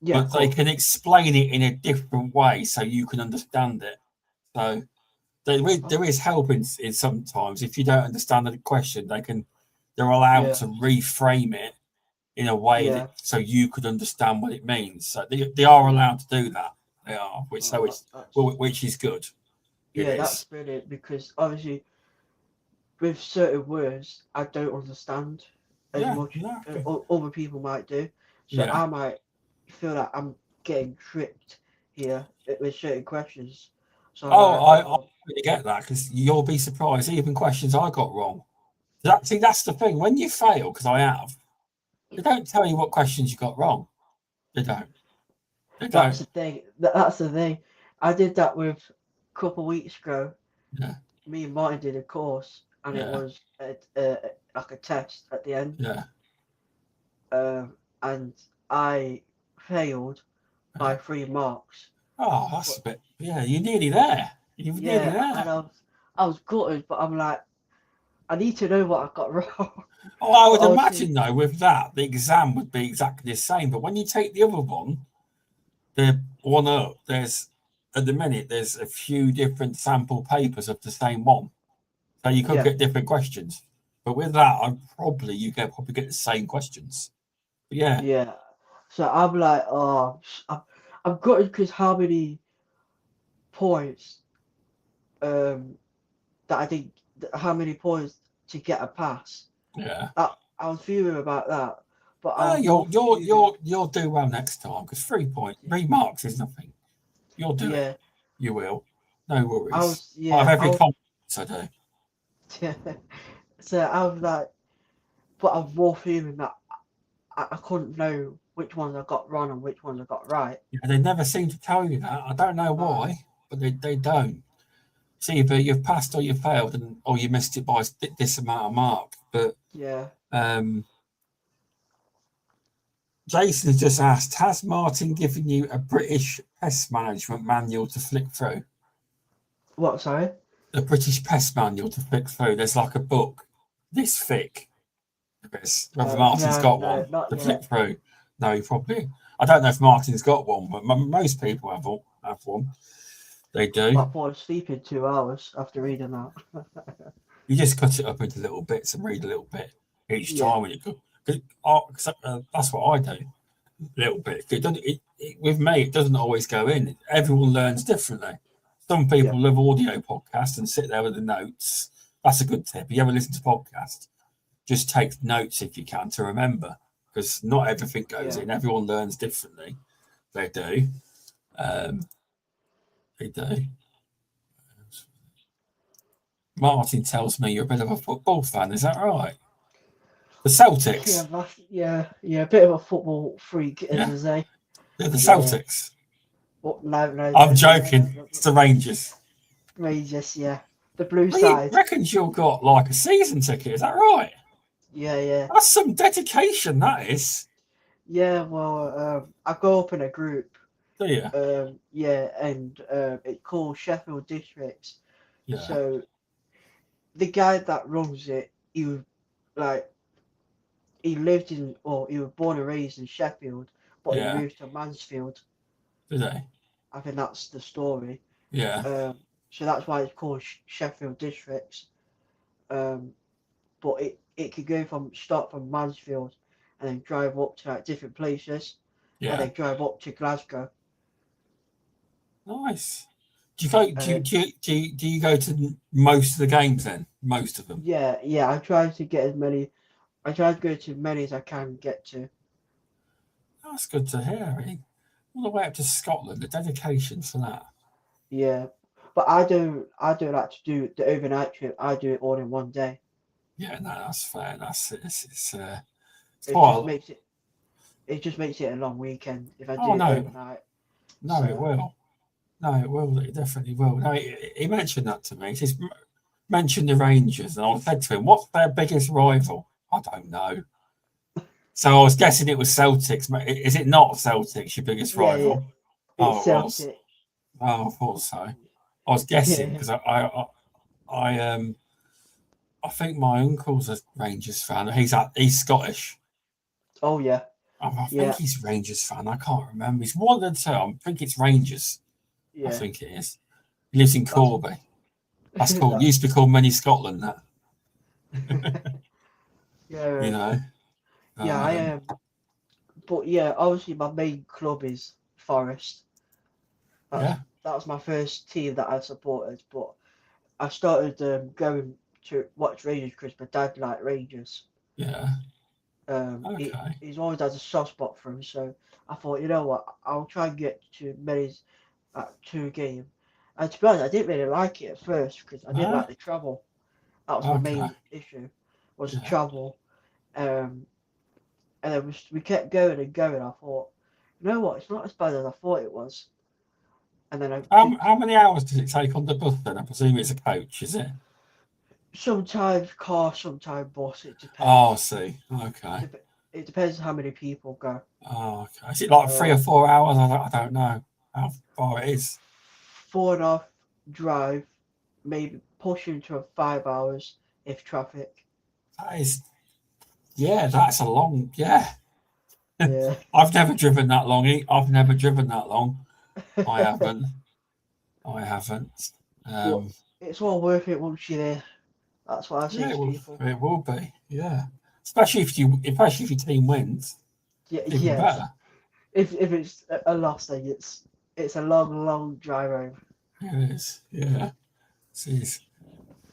Yeah, of but they course. can explain it in a different way so you can understand it. So there is help in sometimes if you don't understand the question, they're allowed Yeah, to reframe it in a way that yeah. so you could understand what it means. So they are Mm. allowed to do that. They are, which so Oh, it's that's which is good. It yeah, that's is. brilliant because obviously with certain words I don't understand as Yeah, much exactly. other people might do. So Yeah. I might feel like I'm getting tricked here with certain questions. So I'm Oh, like, I really get that because you'll be surprised. Even questions I got wrong. See, that's the thing. When you fail, because I have, they don't tell you what questions you got wrong. They don't. They that's don't. the thing. That's the thing. I did that with a couple of weeks ago. Yeah. Me and Martin did a course, and it Yeah. was like a test at the end. Yeah. And I failed Yeah. by 3 marks. Oh, that's But a bit. Yeah, you're nearly there. You're nearly yeah, and there. I was gutted, but I'm like, I need to know what I got wrong. Oh, I But would obviously, imagine though, with that, the exam would be exactly the same. But when you take the other one, the one up, there's at the minute there's a few different sample papers of the same one, so you could yeah, get different questions. But with that, probably get the same questions. But yeah, yeah. So I'm like, oh, I'm gutted because how many points um that I did, how many points to get a pass. yeah. That I was fuming about that, but I was more fuming. You'll do well next time because 3 marks is nothing. You'll do it. Yeah, You will. No I worries. was, I have yeah, I every was, confidence I do. so I was like, but I'm more fuming that I couldn't know which ones I got wrong and which ones I got right. Yeah, they never seem to tell you that. I don't know No, why, but they don't. It's either you've passed or you failed, or you missed it by this amount of mark. But yeah. um, Jason has just asked, has Martin given you a British pest management manual to flick through? What, sorry? A British pest manual to flick through. There's like a book this thick. Whether Martin's No, got no, one not to flick yet. through. No, he probably. I don't know if Martin's got one, but most people have one. They do. But I fall asleep in 2 hours after reading that. You just cut it up into little bits and read a little bit each Yeah, time when you go. That's what I do. A little bit. With me, it doesn't always go in. Everyone learns differently. Some yeah, people love audio podcasts and sit there with the notes. That's a good tip. You ever listen to podcasts? Just take notes if you can to remember, because not everything goes yeah. in. Everyone learns differently. They do. Um, they do. Martin tells me you're a bit of a football fan. Is that right? The Yeah, Celtics. yeah, a bit of a football freak, as Yeah, I say. they're the Yeah. Celtics. But no, no, I'm no, no, no, joking. no, It's no. the Rangers. Rangers, yeah. The blue Well, you side. reckons you've got like a season ticket? Is that right? Yeah, yeah. That's some dedication. That is. Yeah, well, I go up in a group. Do you? Yeah, and it's called Sheffield Districts. Yeah. So the guy that runs it, like he lived in, or he was born and raised in Sheffield, but he Yeah. moved to Mansfield. Do they? I think that's the story. Yeah. So that's why it's called Sheffield Districts. Um, but it could go from start from Mansfield and then drive up to like different places and Yeah. then drive up to Glasgow. Nice. Do you go? And then Do you go to most of the games then? Most of them. yeah, yeah, I try to get as many. I try to go to as many as I can get to. That's good to hear. I mean, all the way up to Scotland. The dedication for that. Yeah, but I don't like to do the overnight trip. I do it all in one day. Yeah. No, that's fair. It's It quite. just makes it. It just makes it a long weekend if I do Oh it no, overnight. no, it So will. No, it will. It definitely will. No, he mentioned that to me. He says, mention the Rangers, and I said to him, "What's their biggest rival?" I don't know. So I was guessing it was Celtics. Is it not Celtics, your biggest Yeah, rival? it's Oh, it was. Celtic. Oh, I thought so. I was guessing Yeah. because I I think my uncle's a Rangers fan. He's Scottish. Oh yeah, I think yeah, he's Rangers fan. I can't remember. He's one of the two. I think it's Rangers. I yeah. think it is. He lives in That's Corby. That's called. that's Used to be called Mini Scotland. That yeah, you know. yeah. I Um, am, but yeah, obviously my main club is Forest. That's yeah, that was my first team that I supported. But I started going to watch Rangers because my dad liked Rangers. yeah. Okay. He's always had a soft spot for him, so I thought, you know what, I'll try and get to Mary's two game. And to be honest, I didn't really like it at first because I didn't No. like the travel. That was my Okay. main issue, was the Yeah. travel. Um, and then we kept going and going. I thought, you know what, it's not as bad as I thought it was. And then I did How many hours does it take on the bus then? I presume it's a coach, is it? sometimes car, sometimes bus. It Oh, I depends. see. Okay. It depends how many people go. Oh, okay. Is it like Uh, 3 or 4 hours? I don't know how far it is. 4.5 drive, maybe pushing to 5 hours if traffic. That is, yeah, that's a long, yeah. Yeah. I've never driven that long. I've never driven that long. I haven't. I haven't. But Um, it's all worth it once you're there. That's what I say yeah, to people. it will be. Yeah, especially if your team wins, Yeah, even yes. better. If it's a loss, then it's a long, long drive home. It is. Yeah, it is.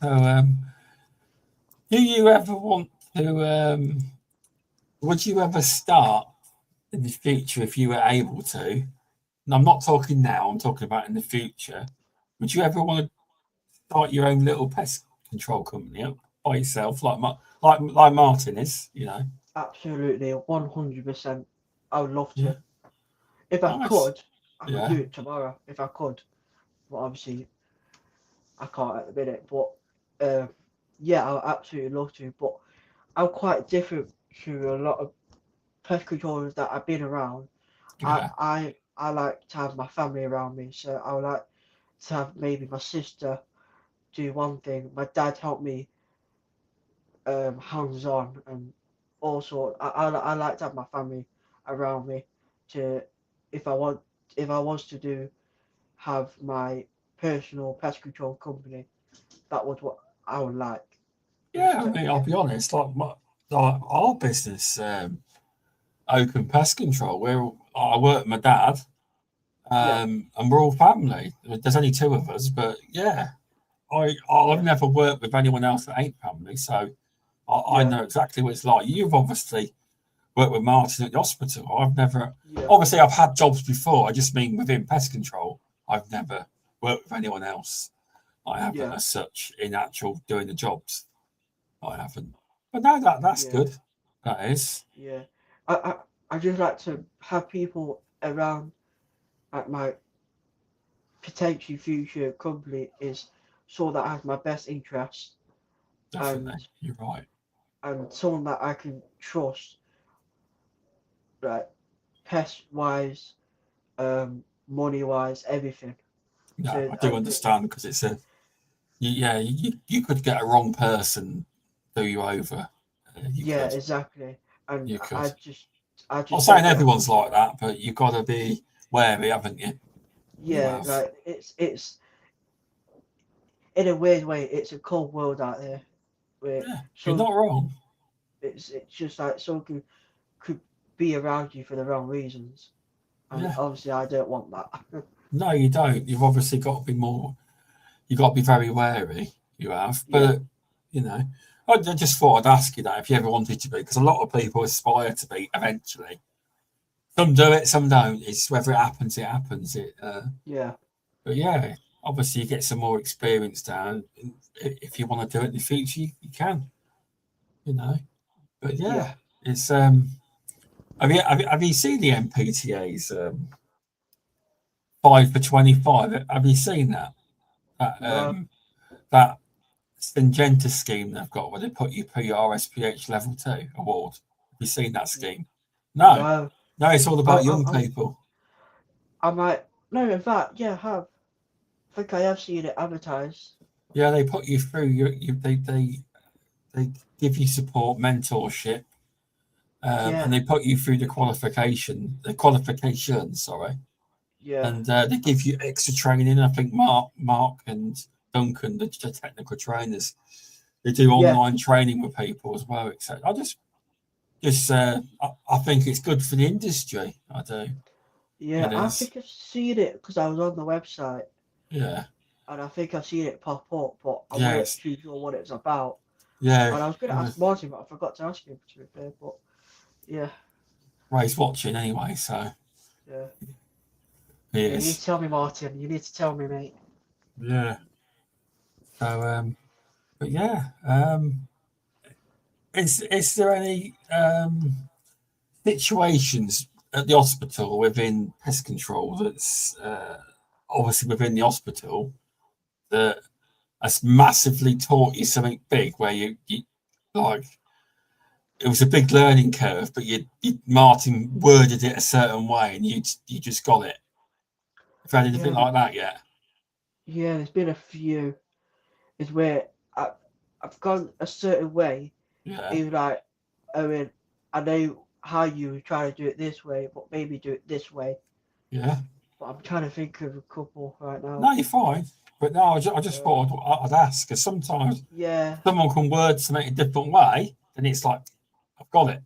So, do you ever want to? Would you ever start in the future if you were able to? And I'm not talking now. I'm talking about in the future. Would you ever want to start your own little pest control company up by yourself, like Martin is? You know. Absolutely, 100%. I would love Yeah. to. If I Nice. could, I could Yeah. do it tomorrow. If I could, but obviously I can't at the minute. But yeah, I would absolutely love to. But I'm quite different to a lot of pest controllers that I've been around. Yeah. I like to have my family around me, so I would like to have maybe my sister do one thing, my dad help me hands on, and also I like to have my family around me to if I want if I was to do have my personal pest control company, that was what I would like. Is Yeah. I to mean, I'll be honest. Like our business, Open Pest Control. I work with my dad, yeah, and we're all family. There's only two of us, but yeah, I've yeah, never worked with anyone else that ain't family, so I yeah, know exactly what it's like. You've obviously worked with Martin at the hospital. I've never, yeah, obviously, I've had jobs before. I just mean within pest control. I've never worked with anyone else. I haven't, yeah, as such, in actual doing the jobs. I haven't. But no, that's yeah, good. That is. yeah. I, I I just like to have people around at my potentially future company is so that I have my best interest and Definitely. You're right. someone that I can trust, like pest wise, money wise, everything. No, So I do understand because it's a, yeah, you could get a wrong person do you over. You yeah, could. exactly. And You could. I I'm not just saying don't want to everyone's push like it. that, but you've got to be wary, haven't you? You Yeah, have. like it's in a weird way, it's a cold world out there where Yeah, you're so not wrong. it's just like someone could be around you for the wrong reasons, and Yeah. obviously I don't want that. No, you don't. You've obviously got to be more. You've got to be very wary. You have, Yeah, but you know, I just thought I'd ask you that if you ever wanted to be, because a lot of people aspire to be eventually. Some do it, some don't. It's whether it happens, it happens. yeah, But yeah, obviously you get some more experience down. If you want to do it in the future, you can. You know, but yeah. yeah, it's have you seen the MPTA's 5 for 25? Have you seen that? That No, that Syngenta scheme they've got where they put you for your RSPH level 2 award. You seen that scheme? No, No. no, it's all about young I, people. I might. No, in fact, yeah, I have. I think I have seen it advertised. Yeah, they put you through. They give you support, mentorship, Yeah, and they put you through the qualification. Sorry, yeah, and they give you extra training. I think Mark and Duncan, the technical trainers, they do yeah, online training with people as well. Etc. I think it's good for the industry. I do. yeah. It I is. think I've seen it because I was on the website, Yeah. and I think I've seen it pop up, but I weren't Yes. too sure what it was about. Yeah. And I was going to ask Martin, but I forgot to ask him, to be fair. But yeah, Well, he's watching anyway, so yeah, he yeah. You need is. to tell me, Martin. You need to tell me, mate. Yeah. So, but yeah, is there any situations at the hospital within pest control that's obviously within the hospital that has massively taught you something big where you like it was a big learning curve, but you Martin worded it a certain way and you just got it. Have you had anything Yeah, like that yet? yeah. There's been a few. Is where I, I've gone a certain way. Yeah, Even like, I mean, I know how you try to do it this way, but maybe do it this way. yeah. But I'm trying to think of a couple right now. No, you're fine. But no, I just Um, thought I'd ask because sometimes yeah, someone can word something a different way, and it's like I've got it.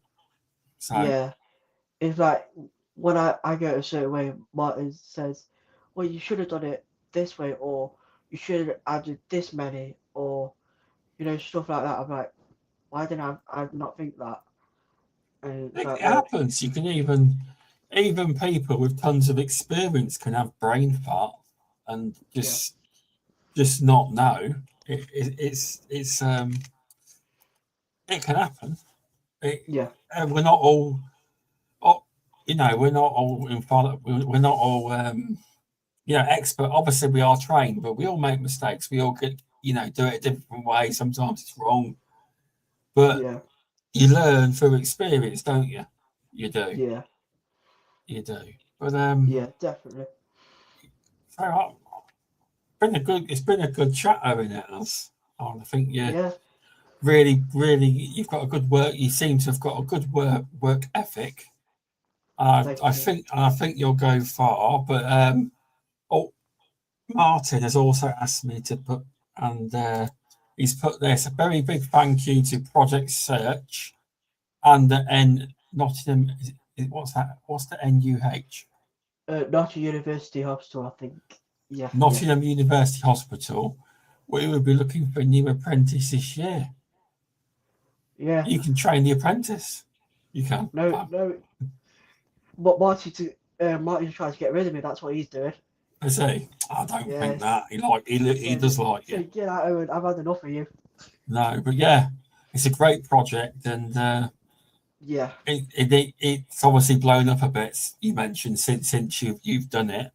So yeah. It's like when I go a certain way, Martin says, well, you should have done it this way, or you should have added this many, or, stuff like that. I'm like, why didn't I not think that? And it's it like, well, happens. You can even people with tons of experience can have brain fart and yeah, just not know. It can happen. It, yeah, we're not all, oh, we're not all we're not all expert. Obviously, we are trained, but we all make mistakes. We all could do it a different way. Sometimes it's wrong, but yeah, you learn through experience, don't you? You do, yeah, you do. But yeah, definitely. so it's been a good chat over it, us. I think you Yeah, really you've got a good work. You seem to have got a good work ethic. thank you. I think you'll go far. But oh, Martin has also asked me to put and he's put this a very big thank you to Project Search and the N Nottingham. What's that? What's the NUH? Nottingham University Hospital, I think. Yeah, yeah, Nottingham University Hospital. We will be looking for a new apprentice this year. yeah. You can train the apprentice. You can. No, no. But Martin's trying to get rid of me. That's what he's doing. I say, I don't think Yes. that He he said, does like you. "Get out, Owen. I've had enough of you." No, but yeah, it's a great project, and Yeah, it's obviously blown up a bit. You mentioned since you've done it,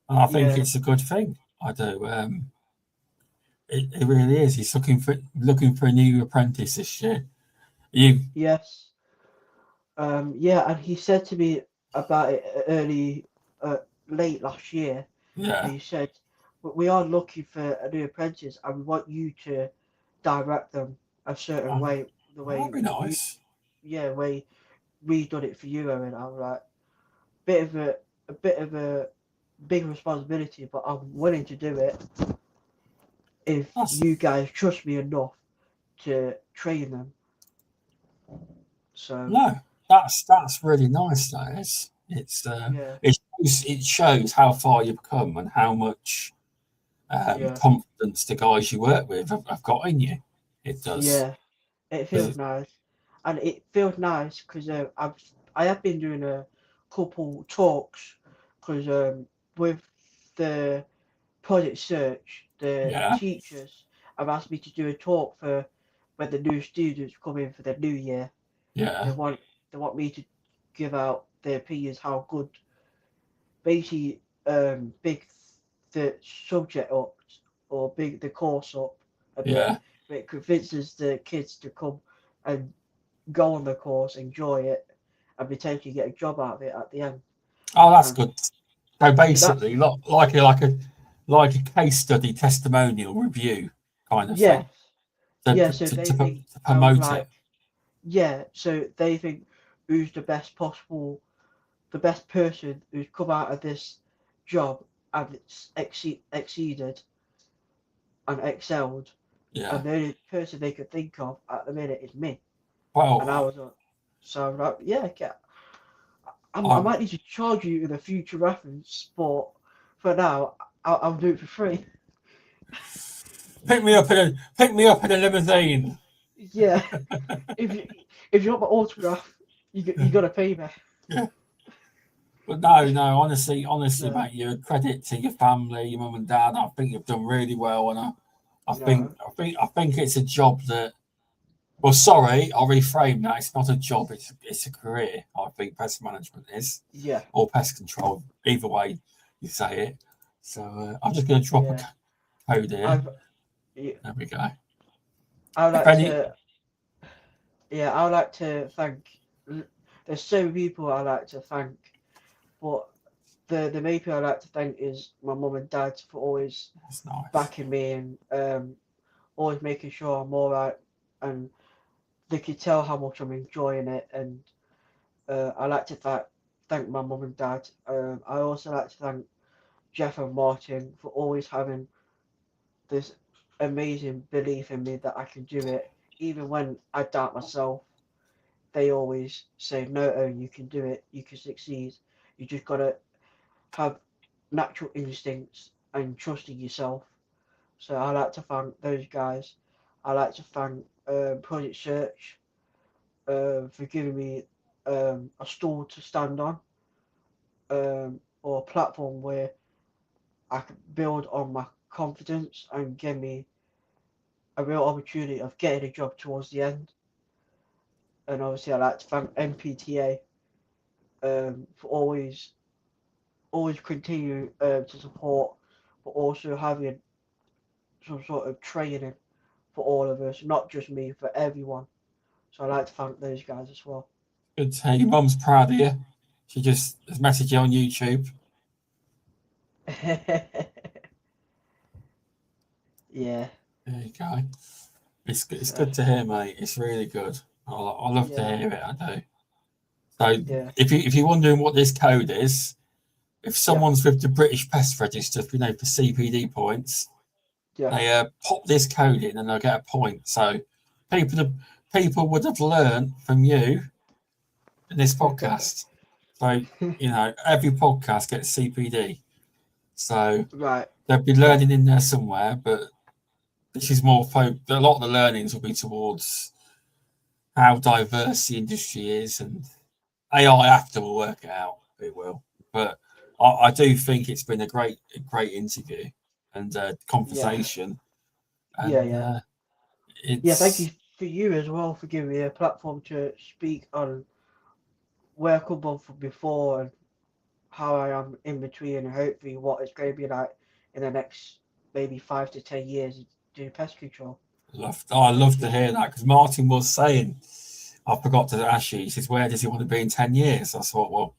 and I think yeah, it's a good thing. I do. It really is. He's looking for a new apprentice this year. You, yes. Yeah, and he said to me about it uh, late last year, and yeah, he said, "We are looking for a new apprentice, and we want you to direct them a certain oh, way, the that'd way be you, nice. yeah, way we done it for you, Owen." I was like, bit of a bit of a big responsibility, but I'm willing to do it if That's you guys trust me enough to train them. So no, that's really nice. That is. yeah, It shows how far you've come and how much yeah, confidence the guys you work with have got in you. It does. yeah. It feels 'Cause nice, and it feels nice because I have been doing a couple talks because with the project search, the yeah, teachers have asked me to do a talk for when the new students come in for the new year. They yeah, want they want me to give out their opinions how good basically big the subject up or big the course up a bit, yeah, but it convinces the kids to come and go on the course, enjoy it, and potentially get a job out of it at the end. Oh, that's And good. So that's basically, like a case study, testimonial review kind of yeah, thing to yeah. So they think to I was promote it. like, yeah. So they think who's the best person who's come out of this job and exceeded and excelled, Yeah. and the only person they could think of at the minute is me. And I Well, was like, so I'm like, yeah, I I'm might need to charge you in a future reference, but for now, I'll do it for free. pick me up in a limousine. Yeah, if you if you want my autograph, you gotta pay me. Yeah. But no, honestly, No, mate, you're a credit to your family, your mum and dad. I think you've done really well, and no, I think it's a job that. Well, sorry, I'll reframe that. It's not a job; it's a career. I think pest management is, yeah, or pest control, either way you say it. So I'm just going to drop a yeah. code here. I've yeah, There we go. I would If like any, to I would like to thank. There's so many people I like to thank, but the main people I like to thank is my mum and dad for always that's nice. backing me and always making sure I'm all right, and they can tell how much I'm enjoying it. And I like to thank my mum and dad. I also like to thank Jeff and Martin for always having this amazing belief in me that I can do it, even when I doubt myself. They always say, "No, Owen, you can do it. You can succeed. You just gotta have natural instincts and trust in yourself." So I like to thank those guys. I like to thank Project Search for giving me a stool to stand on, or a platform where I can build on my confidence and give me a real opportunity of getting a job towards the end. And obviously, I like to thank MPTA for always continuing to support, but also having some sort of training for all of us, not just me, for everyone. So I like to thank those guys as well. Good to hear your mum's proud of you. She just has messaged you on YouTube. Yeah. There you go. It's So good to hear, mate. It's really good. I love to yeah, hear it. I do. So yeah, if you're wondering what this code is, if yeah, someone's with the British Pest Register, for CPD points, yeah. they pop this code in and they'll get a point. So people people would have learned from you in this podcast. So every podcast gets CPD. So Right. they'll be Yeah. learning in there somewhere, but this is more a lot of the learnings will be towards how diverse the industry is, and AI after will work it out. It will, but I do think it's been a great interview and Yeah. conversation, Yeah. and Yeah. Yeah. Thank you it's for you as well for giving me a platform to speak on where I come from before and how I am in between, and hopefully what it's going to be like in the next maybe 5 to 10 years doing pest control. I Thank love to you. hear that because Martin was saying, I forgot to ask you. He says, "Where does he want to be in 10 years?" I thought, well,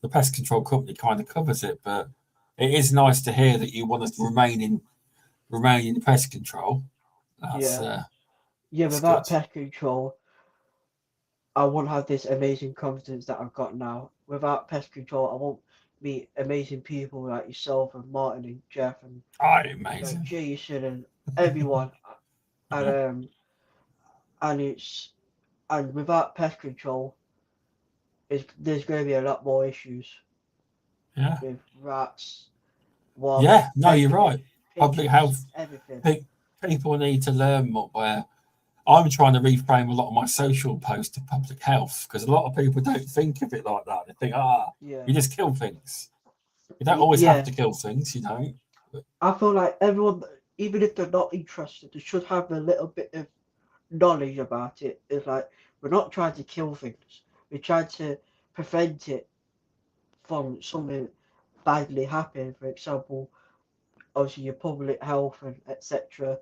the pest control company kind of covers it, but it is nice to hear that you want to remain in pest control. That's Yeah. Yeah. that's good. Without pest control, I won't have this amazing confidence that I've got now. Without pest control, I won't meet amazing people like yourself and Martin and Jeff and Oh, amazing. Jason and everyone. And Yeah, and it's and without pest control, there's going to be a lot more issues yeah, with rats, wasps, yeah. No, you're everything, right. Public pigeons, health. everything. People need to learn more. Where I'm trying to reframe a lot of my social posts to public health because a lot of people don't think of it like that. They think, Yeah, you just kill things. You don't always have yeah. to kill things, But I feel like everyone, even if they're not interested, they should have a little bit of knowledge about it. It's like we're not trying to kill things. We're trying to prevent it from something badly happening. For example, obviously your public health and etc.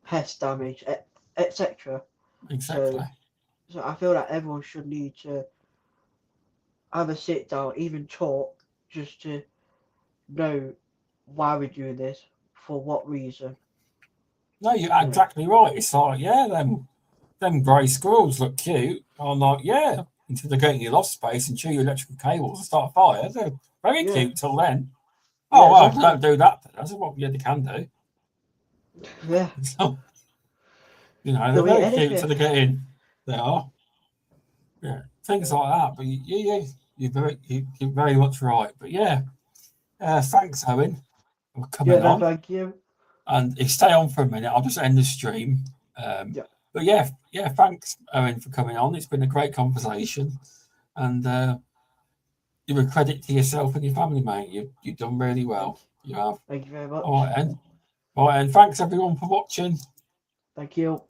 Pest damage, etc. So exactly. So I feel like everyone should need to have a sit down, even talk, just to know why we're doing this, for what reason. No, you're You know. exactly right. It's like, yeah, them grey squirrels look cute. I'm like, yeah, until they get in your loft space and chew your electrical cables and start a fire. They're very Yeah. cute till then. Yeah. Oh, well, they Exactly. don't do that. That's what yeah, they can do. Yeah. So, they're They'll eat very cute anything. till they get in. They are. Yeah, things Yeah. like that. But you're very much right. But yeah, thanks, Owen, for Yeah. coming No, on. thank you. And if you stay on for a minute, I'll just end the stream. Yeah. But yeah, thanks, Owen, for coming on. It's been a great conversation, and you're a credit to yourself and your family, mate. You've done really Thank well. you. You have. Thank you very All much. right, and thanks everyone for watching. Thank you.